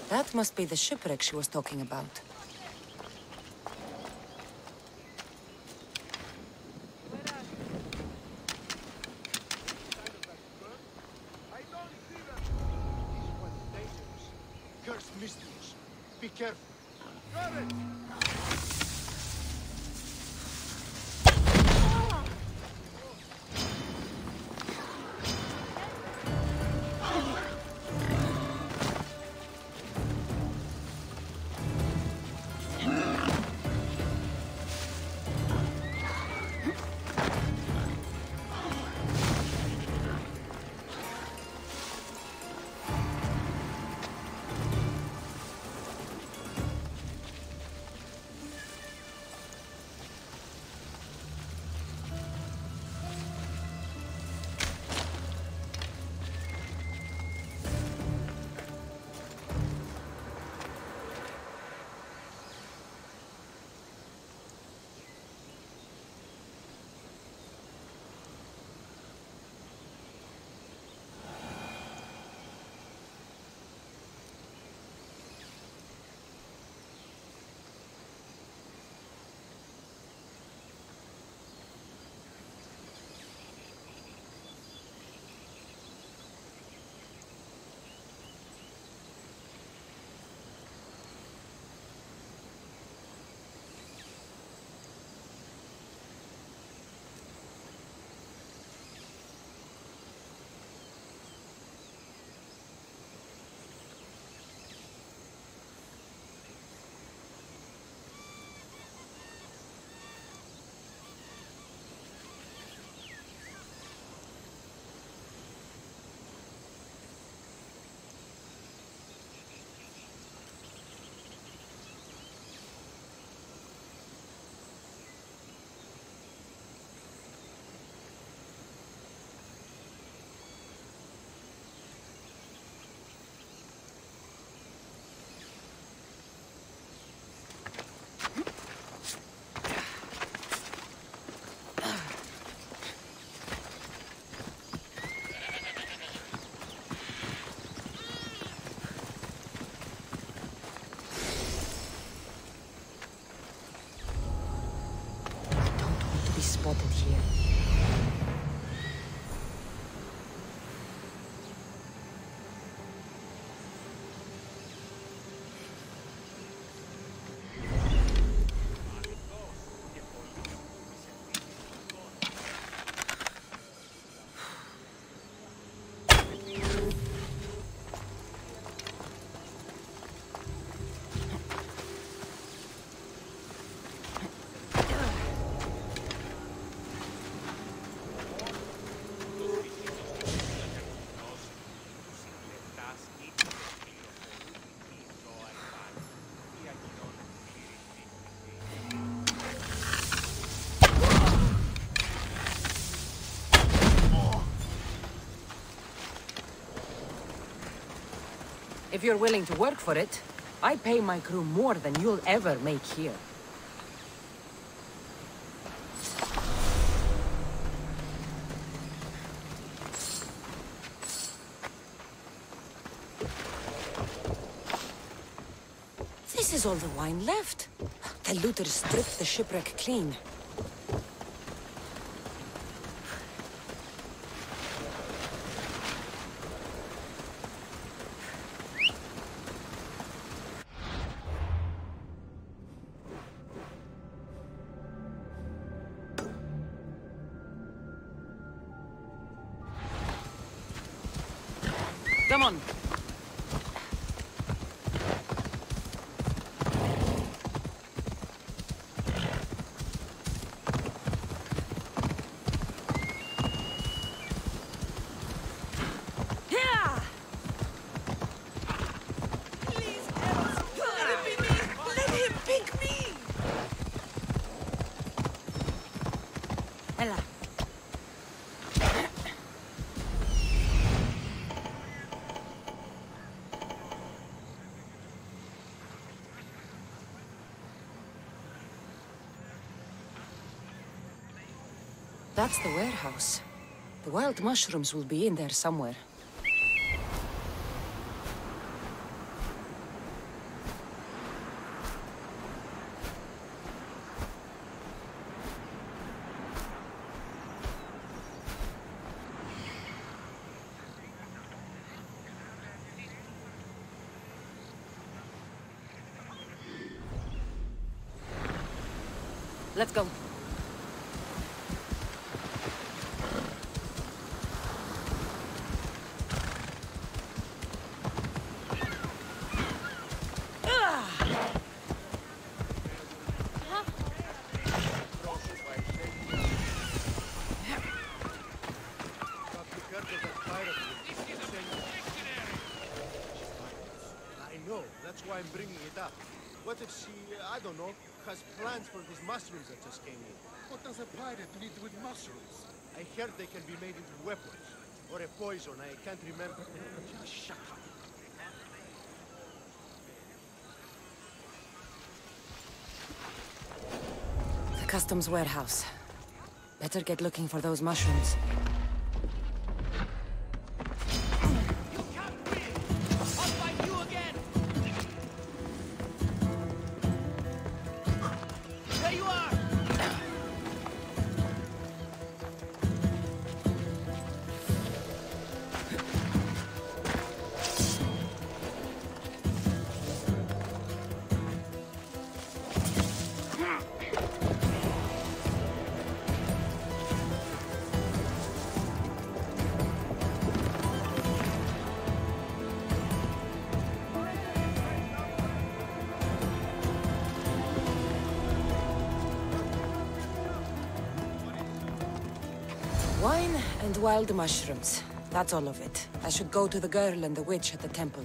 That must be the shipwreck she was talking about. I don't see them. This one's dangerous. Cursed mysteries. Be careful. Got it! Spotted here. If you're willing to work for it, I pay my crew more than you'll ever make here. This is all the wine left. The looters stripped the shipwreck clean. Come on. Ella. That's the warehouse. The wild mushrooms will be in there somewhere. Let's go. That's why I'm bringing it up. What if she, I don't know, has plans for these mushrooms that just came in? What does a pirate need with mushrooms? I heard they can be made into weapons. Or a poison, I can't remember. Just shut up. The customs warehouse. Better get looking for those mushrooms. Wine and wild mushrooms. That's all of it. I should go to the girl and the witch at the temple.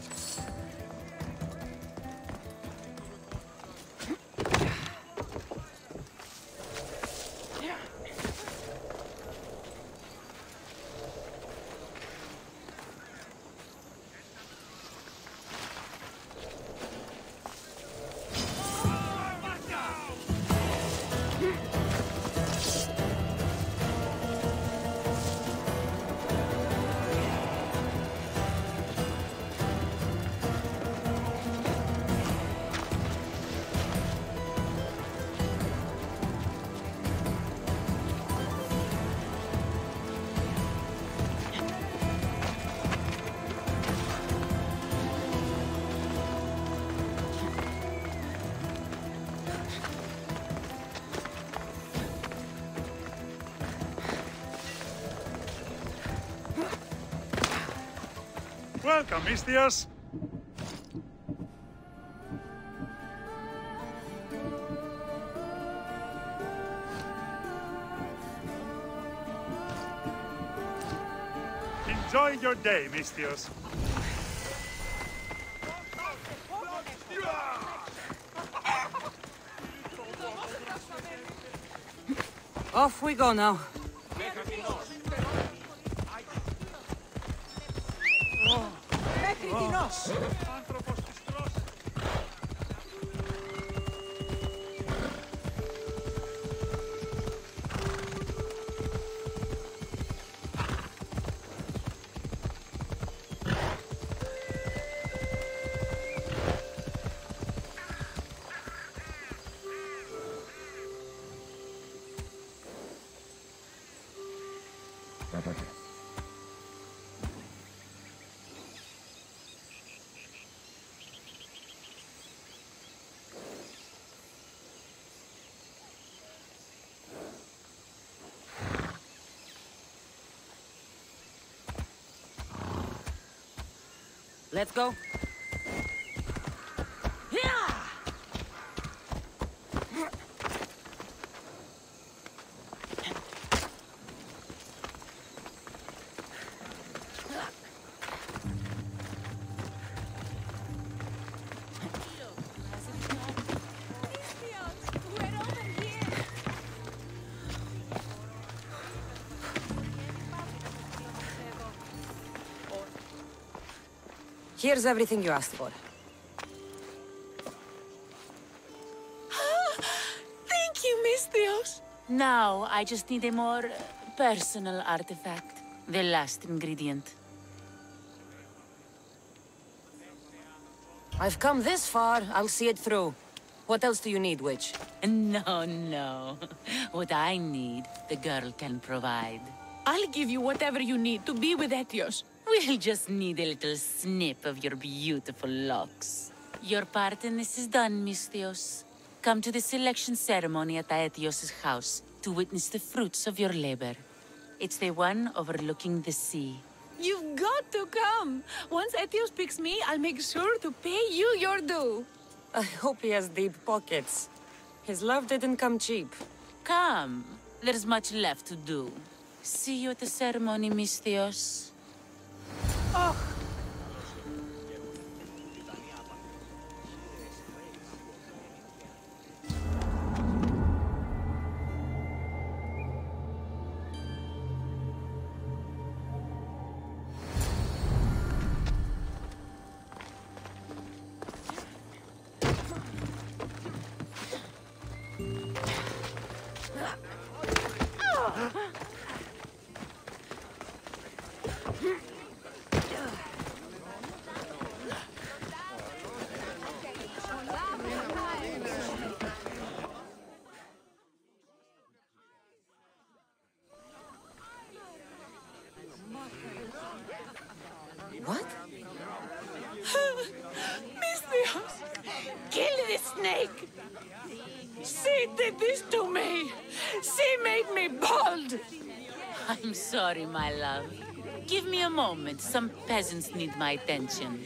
Welcome, Mistias. Enjoy your day, Mistios. Off we go now. Let's go. Here's everything you asked for. Thank you, Misthios. Now, I just need a more personal artifact. The last ingredient. I've come this far, I'll see it through. What else do you need, witch? No, no. What I need, the girl can provide. I'll give you whatever you need to be with Etios. We'll just need a little snip of your beautiful locks. Your part in this is done, Misthios. Come to the selection ceremony at Aetios' house to witness the fruits of your labor. It's the one overlooking the sea. You've got to come! Once Etios picks me, I'll make sure to pay you your due. I hope he has deep pockets. His love didn't come cheap. Come. There's much left to do. See you at the ceremony, Misthios. Oh. What? Misthios! Kill this snake! She did this to me! She made me bald! I'm sorry, my love. Give me a moment. Some peasants need my attention.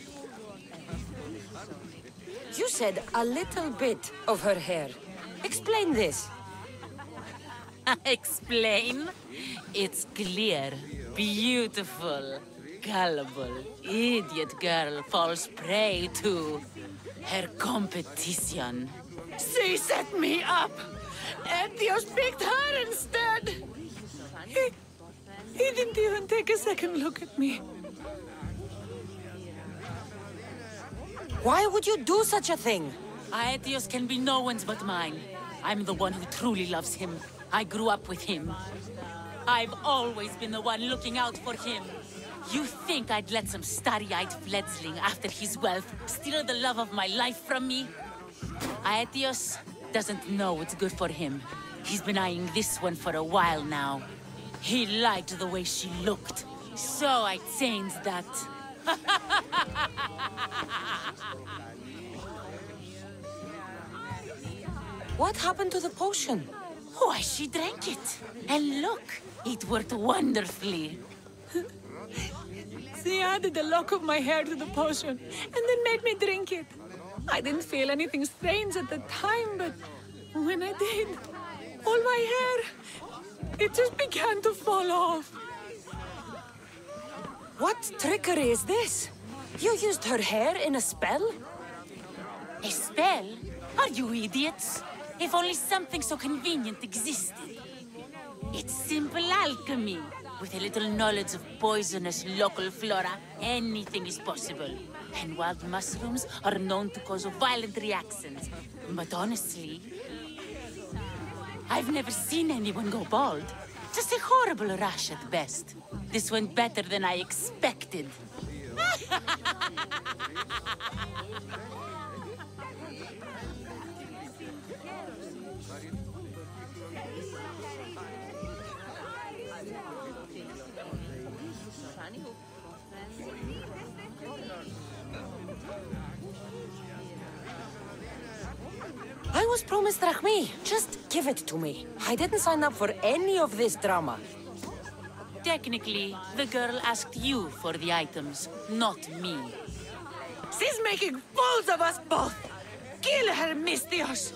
You said a little bit of her hair. Explain this. Explain? It's clear, beautiful, gullible, idiot girl falls prey to her competition. She set me up! Etios picked her instead! He didn't even take a second look at me. Why would you do such a thing? Aetios can be no one's but mine. I'm the one who truly loves him. I grew up with him. I've always been the one looking out for him. You think I'd let some starry-eyed fledgling after his wealth steal the love of my life from me? Aetios doesn't know what's good for him. He's been eyeing this one for a while now. He liked the way she looked, so I changed that. What happened to the potion? Why, she drank it. And look, it worked wonderfully. She added a lock of my hair to the potion, and then made me drink it. I didn't feel anything strange at the time, but when I did, all my hair, it just began to fall off. What trickery is this? You used her hair in a spell? A spell? Are you idiots? If only something so convenient existed. It's simple alchemy. With a little knowledge of poisonous local flora, anything is possible. And wild mushrooms are known to cause violent reactions. But honestly, I've never seen anyone go bald. Just a horrible rash at best. This went better than I expected. I was promised drachmi. Just give it to me. I didn't sign up for any of this drama. Technically, the girl asked you for the items, not me. She's making fools of us both! Kill her, Misthios!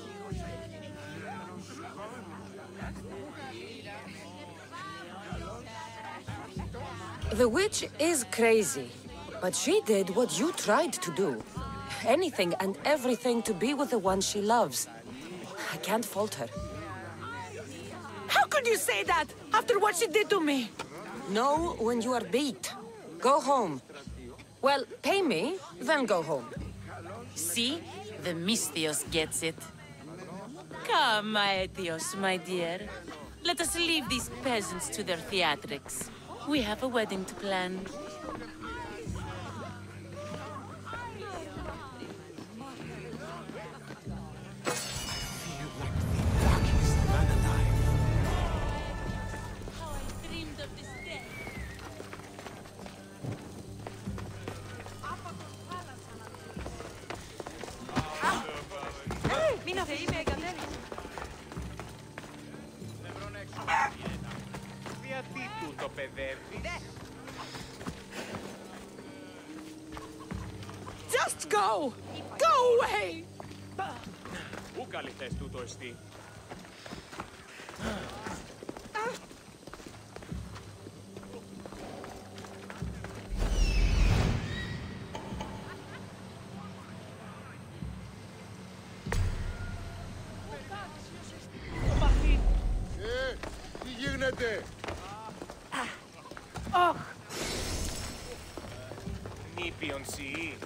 The witch is crazy, but she did what you tried to do. Anything and everything to be with the one she loves. I can't fault her. How could you say that after what she did to me? Know when you are beat. Go home. Well, pay me, then go home. See? The Misthios gets it. Come, Aetios, my dear. Let us leave these peasants to their theatrics. We have a wedding to plan. Γιατί τούτο παιδεύει? Just go! Go away! Πού καλυθές τούτο εστί? Τι γίνεται? Νήπιον σιή.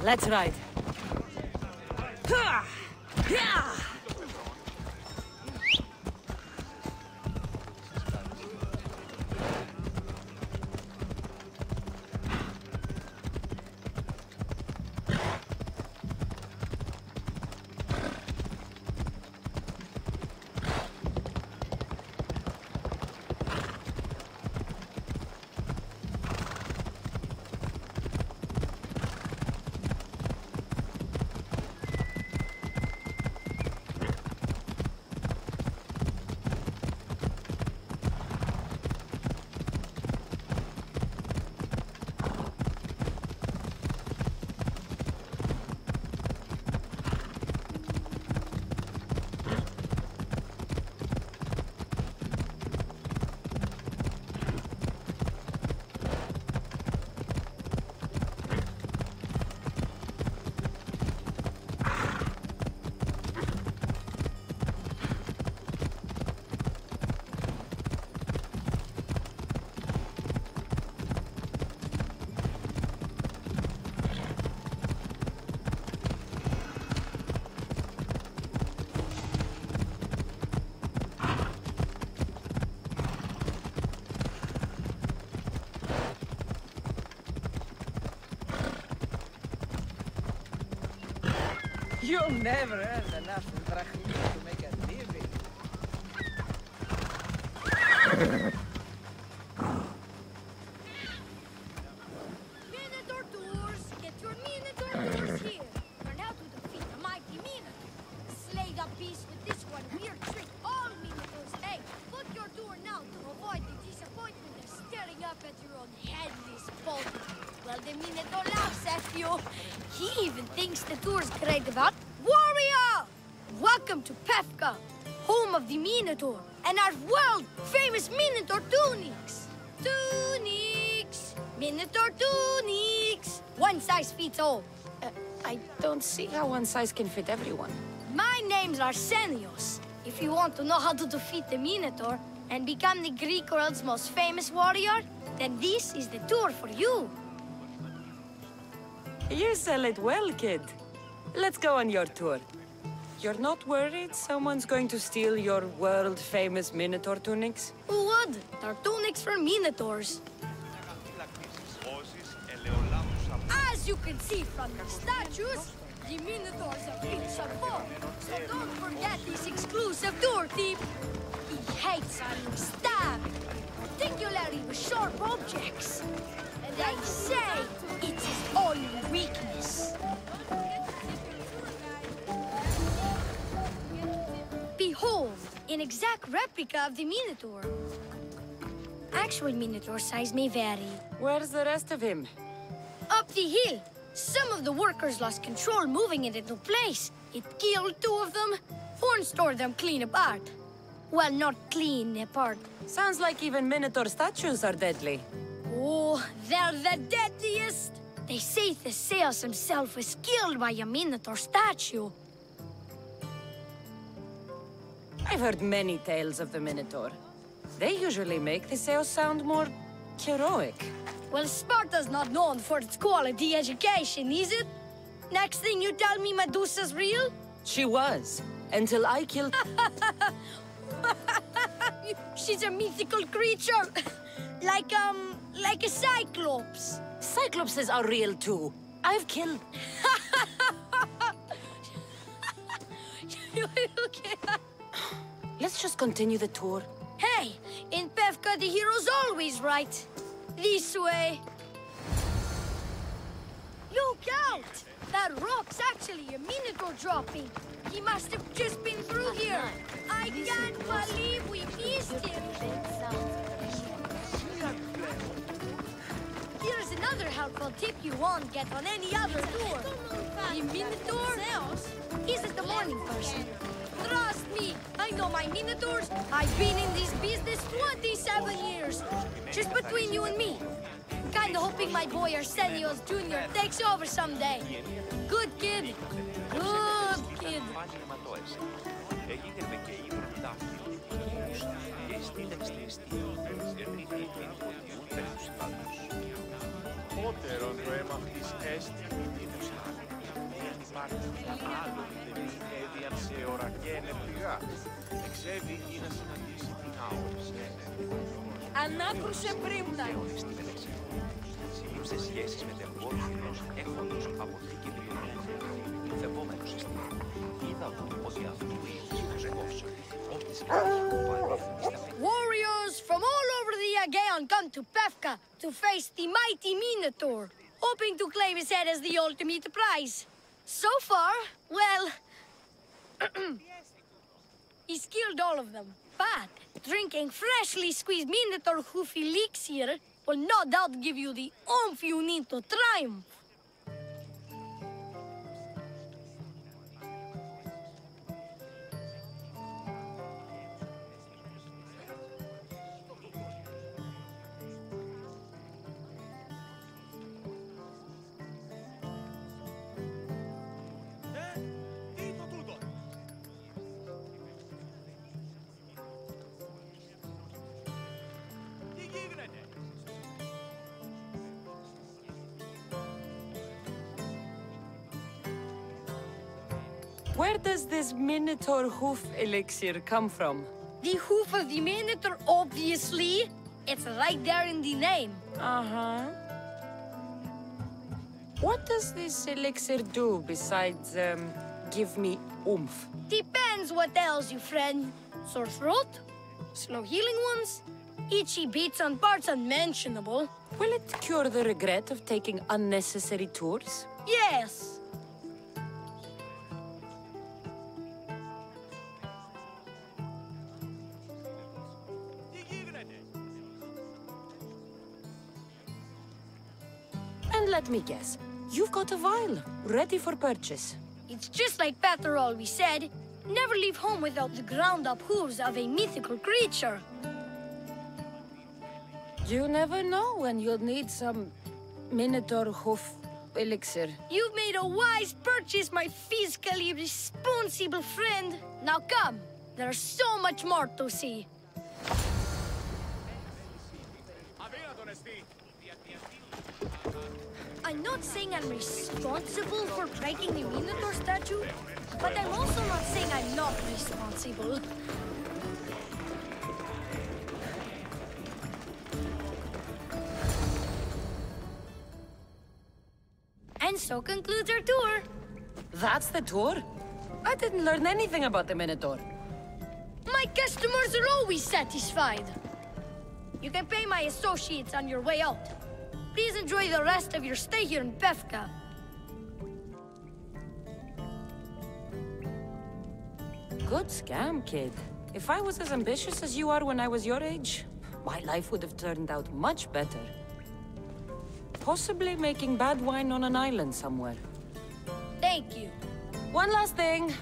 Let's ride. You'll never earn enough drachmi to make a living. Minotaur tours! Get your Minotaur tours here! Learn how to defeat a mighty Minotaur. Slay the beast with this one weird trick all Minotaurs take. Book your tour now to avoid the disappointment of staring up at your own headless boat. Well, the Minotaur laughs at you. He even thinks the tour's great about warrior! Welcome to Pefka, home of the Minotaur, and our world-famous Minotaur tunics. Tunics! Minotaur tunics! One size fits all. I don't see how one size can fit everyone. My name's Arsenios. If you want to know how to defeat the Minotaur and become the Greek world's most famous warrior, then this is the tour for you. You sell it well, kid. Let's go on your tour. You're not worried someone's going to steal your world-famous Minotaur tunics? Who would? They're tunics for Minotaurs. As you can see from the statues, the Minotaur's a fearsome foe. So don't forget this exclusive tour tip. He hates being stabbed, particularly with sharp objects. And they say it's his only weakness. Behold, an exact replica of the Minotaur. Actual Minotaur size may vary. Where's the rest of him? Up the hill. Some of the workers lost control moving it into place. It killed 2 of them. Horns tore them clean apart. Well, not clean apart. Sounds like even Minotaur statues are deadly. Oh, they're the deadliest. They say Theseus himself was killed by a Minotaur statue. I've heard many tales of the Minotaur. They usually make Theseus sound more heroic. Well, Sparta's not known for its quality education, is it? Next thing you tell me Medusa's real? She was, until I killed... She's a mythical creature. like a cyclops. Cyclopses are real too. I've killed... Okay. Let's just continue the tour. Hey, in Pefka the hero's always right. This way. Look out! That rock's actually a Minotaur dropping. He must have just been through here. I can't believe we missed him. Here's another helpful tip you won't get on any other tour. The Minotaur isn't the morning person. Trust me, I know my Minotaurs. I've been in this business 27 years. Just between you and me. Kinda hoping my boy Arsenios Jr. takes over someday. Good kid. Good kid. Πότερον το αίμα αυτής έστι δεν υπάρχει άλλο μηδενή έδιαν σε ώρα και ενεπληγά. Εξέβη ή να συναντήσει την άορισε. Ανάκρουσε πρίμνα. Σύλληψε σχέσεις με τεμπόρους έχοντος από δίκη βιβλιονόμων. Θεπόμενος εστί. Είδα ότι αυτού ήρθες κόψω. Ό,τι Warriors from all over the Aegean come to Pefka to face the mighty Minotaur, hoping to claim his head as the ultimate prize. So far, well, he's killed all of them. But drinking freshly squeezed Minotaur hoof elixir will no doubt give you the oomph you need to triumph. Where does this Minotaur hoof elixir come from? The hoof of the Minotaur, obviously. It's right there in the name. Uh-huh. What does this elixir do besides, give me oomph? Depends what ails you, friend. Sore throat? Slow healing wounds? Itchy bits on parts unmentionable? Will it cure the regret of taking unnecessary tours? Yes. let me guess. You've got a vial, ready for purchase. It's just like Pater always said. Never leave home without the ground-up hooves of a mythical creature. You never know when you'll need some Minotaur hoof elixir. You've made a wise purchase, my fiscally responsible friend. Now come, there's so much more to see. I'm not saying I'm responsible for breaking the Minotaur statue, but I'm also not saying I'm not responsible. And so concludes our tour. That's the tour? I didn't learn anything about the Minotaur. My customers are always satisfied. You can pay my associates on your way out. Please enjoy the rest of your stay here in Befka. Good scam, kid. If I was as ambitious as you are when I was your age, my life would have turned out much better. Possibly making bad wine on an island somewhere. Thank you. One last thing.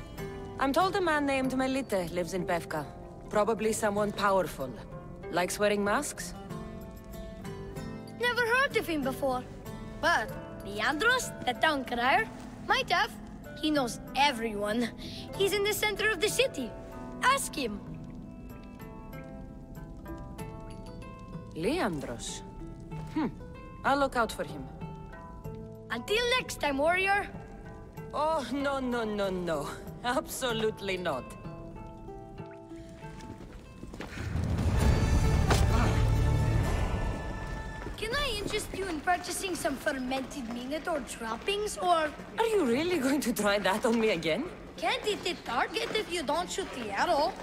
I'm told a man named Melite lives in Befka. Probably someone powerful. Likes wearing masks? Never heard of him before. But Leandros, the town crier, might have. He knows everyone. He's in the center of the city. Ask him. Leandros. I'll look out for him. Until next time, warrior. Oh, no. Absolutely not. Can I interest you in purchasing some fermented Minotaur droppings, or... Are you really going to try that on me again? Can't hit the target if you don't shoot the arrow.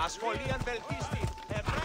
Ασχολίαν βελτίστη, ευρέ!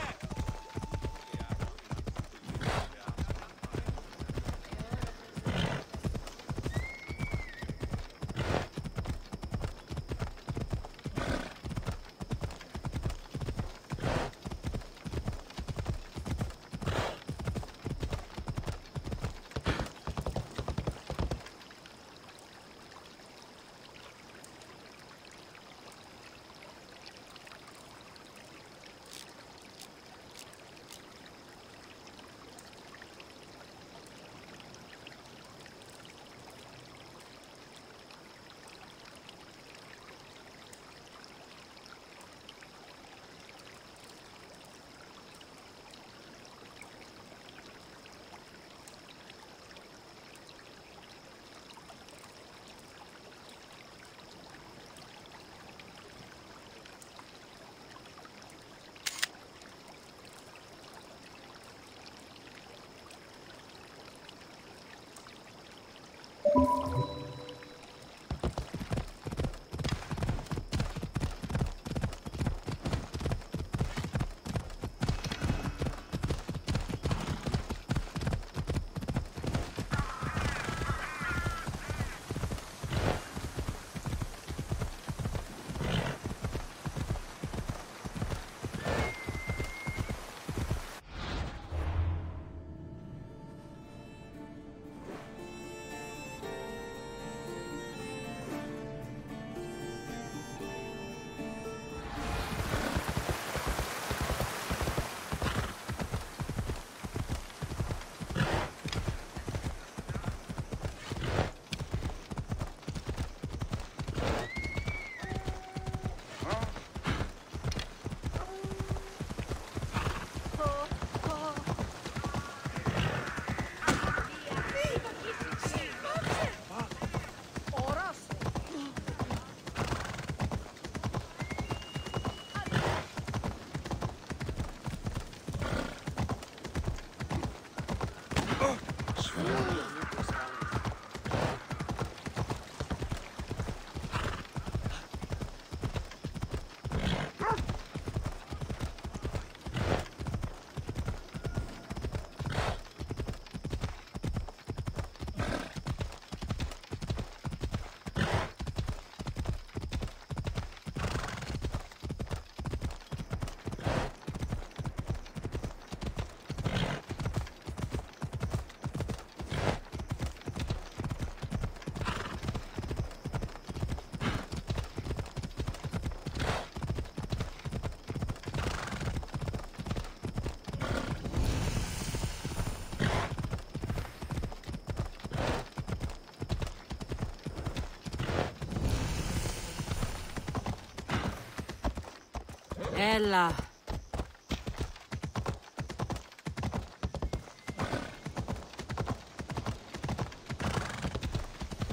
Bella.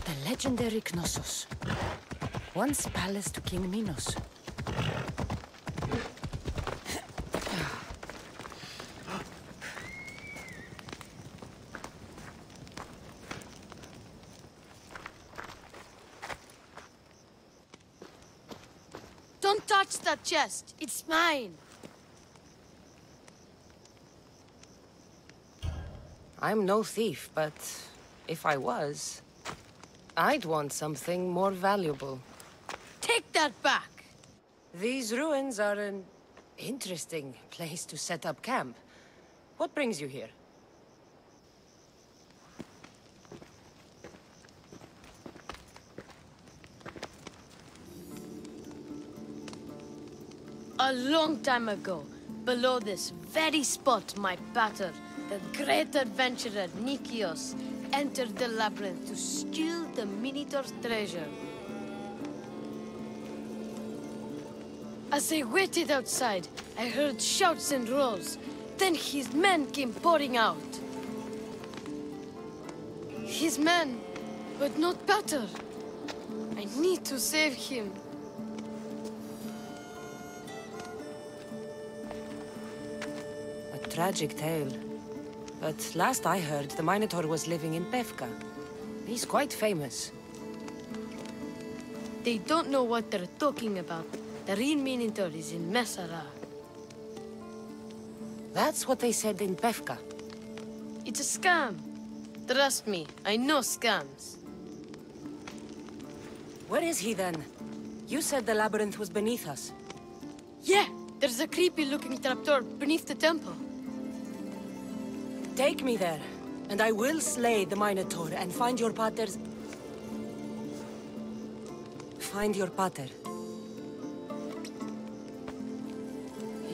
The legendary Knossos. Once palace to King Minos. Don't touch that chest. It's mine. I'm no thief, but if I was, I'd want something more valuable. Take that back. These ruins are an interesting place to set up camp. What brings you here? A long time ago, below this very spot, my pater, the great adventurer Nikios, entered the labyrinth to steal the Minotaur's treasure. As I waited outside, I heard shouts and roars. Then his men came pouring out. His men, but not pater. I need to save him. Tragic tale. But last I heard, the Minotaur was living in Pevka. He's quite famous. They don't know what they're talking about. The real Minotaur is in Messara. That's what they said in Pevka. It's a scam. Trust me, I know scams. Where is he then? You said the labyrinth was beneath us. Yeah, there's a creepy-looking trapdoor beneath the temple. Take me there, and I will slay the Minotaur and find your pater's... Find your pater.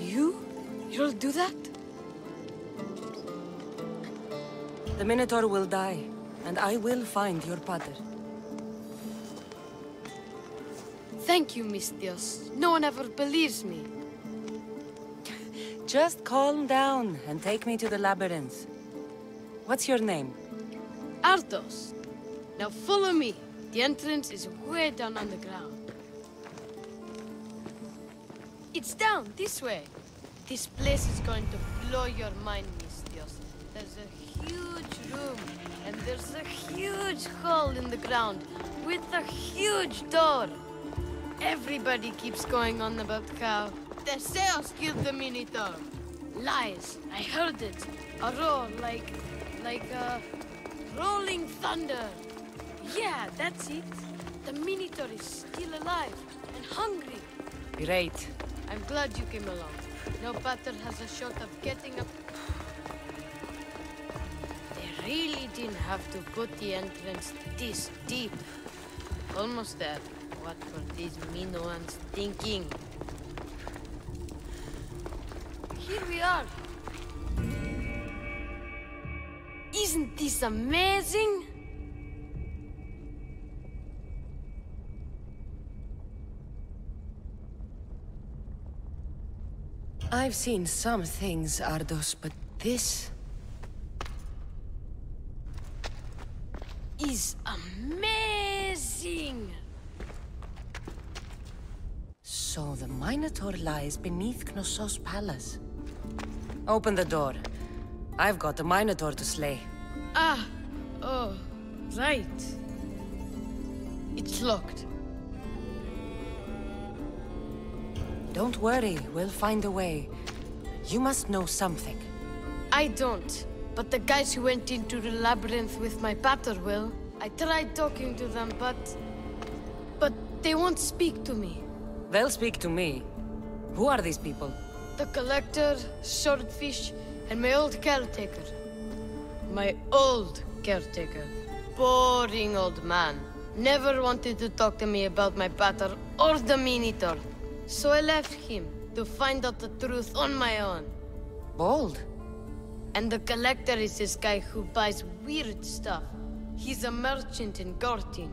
You'll do that? The Minotaur will die, and I will find your pater. Thank you, Mistios. No one ever believes me. Just calm down and take me to the labyrinth. What's your name? Artos. Now follow me. The entrance is way down on the ground. It's down this way. This place is going to blow your mind, Mistios. There's a huge room, and there's a huge hole in the ground with a huge door. Everybody keeps going on about how Theseus killed the Minotaur. Lies. I heard it. A roar like rolling thunder. Yeah, that's it. The Minotaur is still alive and hungry. Great. I'm glad you came along. No pater has a shot of getting up. They really didn't have to put the entrance this deep. Almost there. What were these Minoans thinking? Here we are. Isn't this amazing? I've seen some things, Ardos, but this... is amazing! So the Minotaur lies beneath Knossos' palace. Open the door. I've got a Minotaur to slay. Oh, right. It's locked. Don't worry, we'll find a way. You must know something. I don't, but the guys who went into the labyrinth with my pater will. I tried talking to them, but they won't speak to me. They'll speak to me. Who are these people? The Collector, Swordfish, and my old caretaker. My old caretaker. Boring old man. Never wanted to talk to me about my pater or the Minotaur. So I left him to find out the truth on my own. Bold. And the Collector is this guy who buys weird stuff. He's a merchant in Gortin.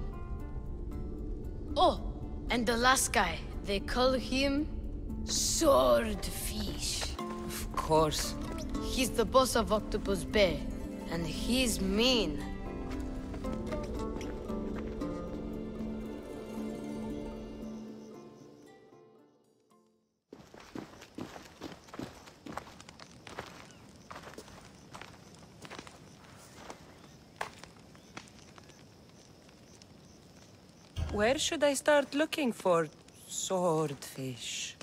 Oh, and the last guy, they call him Swordfish. Of course. He's the boss of Octopus Bay, and he's mean. Where should I start looking for swordfish?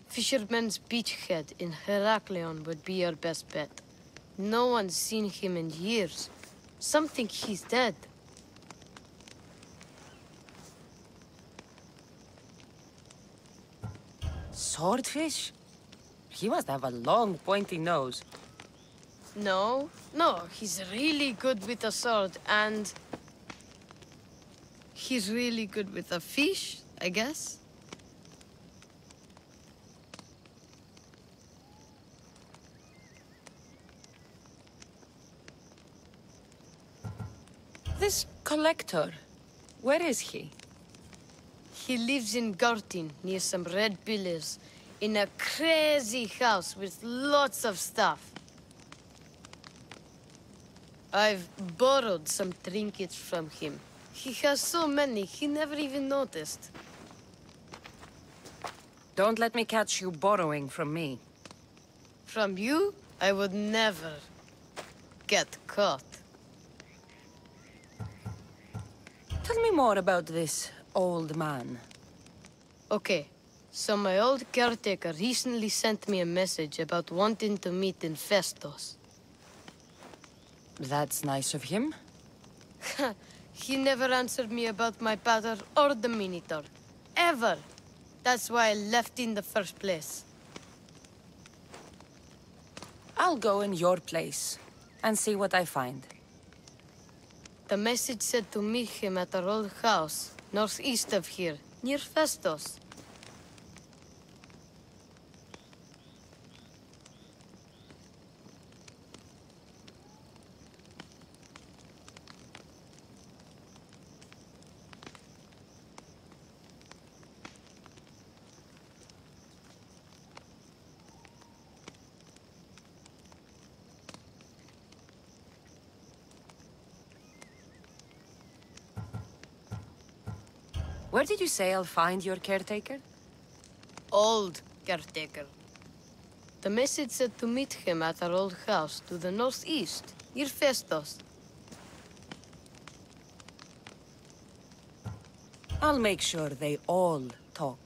Fisherman's Beachhead in Heraklion would be your best bet. No one's seen him in years. Some think he's dead. Swordfish? He must have a long, pointy nose. No, he's really good with a sword, and... he's really good with a fish, I guess? This collector, where is he? He lives in Gartin, near some red pillars, in a crazy house with lots of stuff. I've borrowed some trinkets from him. He has so many, he never even noticed. Don't let me catch you borrowing from me. From you, I would never get caught. Tell me more about this old man. Okay, so my old caretaker recently sent me a message about wanting to meet in Festos. That's nice of him. He never answered me about my pater or the Minotaur. Ever. That's why I left in the first place. I'll go in your place and see what I find. The message said to meet him at our old house, northeast of here, near Festos. Where did you say I'll find your caretaker? Old caretaker. The message said to meet him at our old house to the northeast, near Festos. I'll make sure they all talk.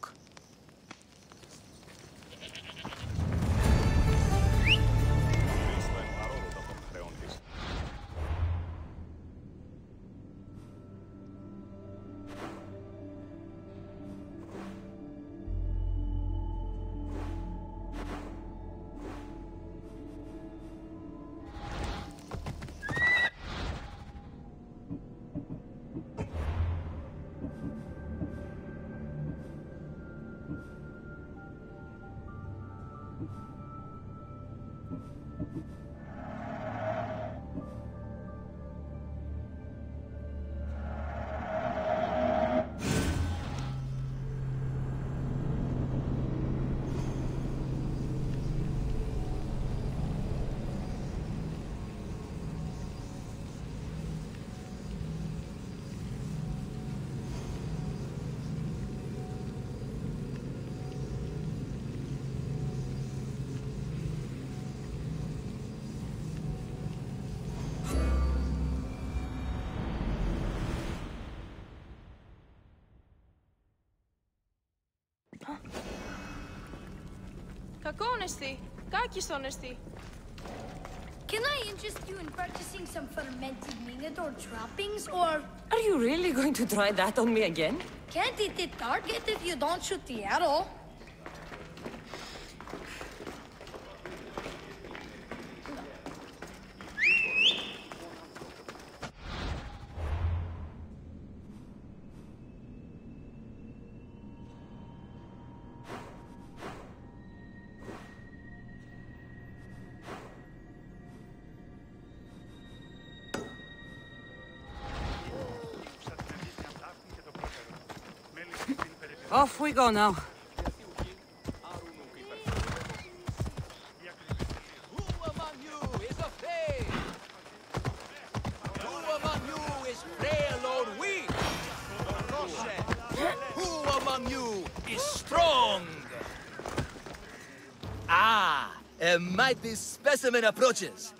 Can I interest you in purchasing some fermented Minotaur trappings, or... Are you really going to try that on me again? Can't hit the target if you don't shoot the arrow. Off we go now. is strong. Ah, a mighty specimen approaches.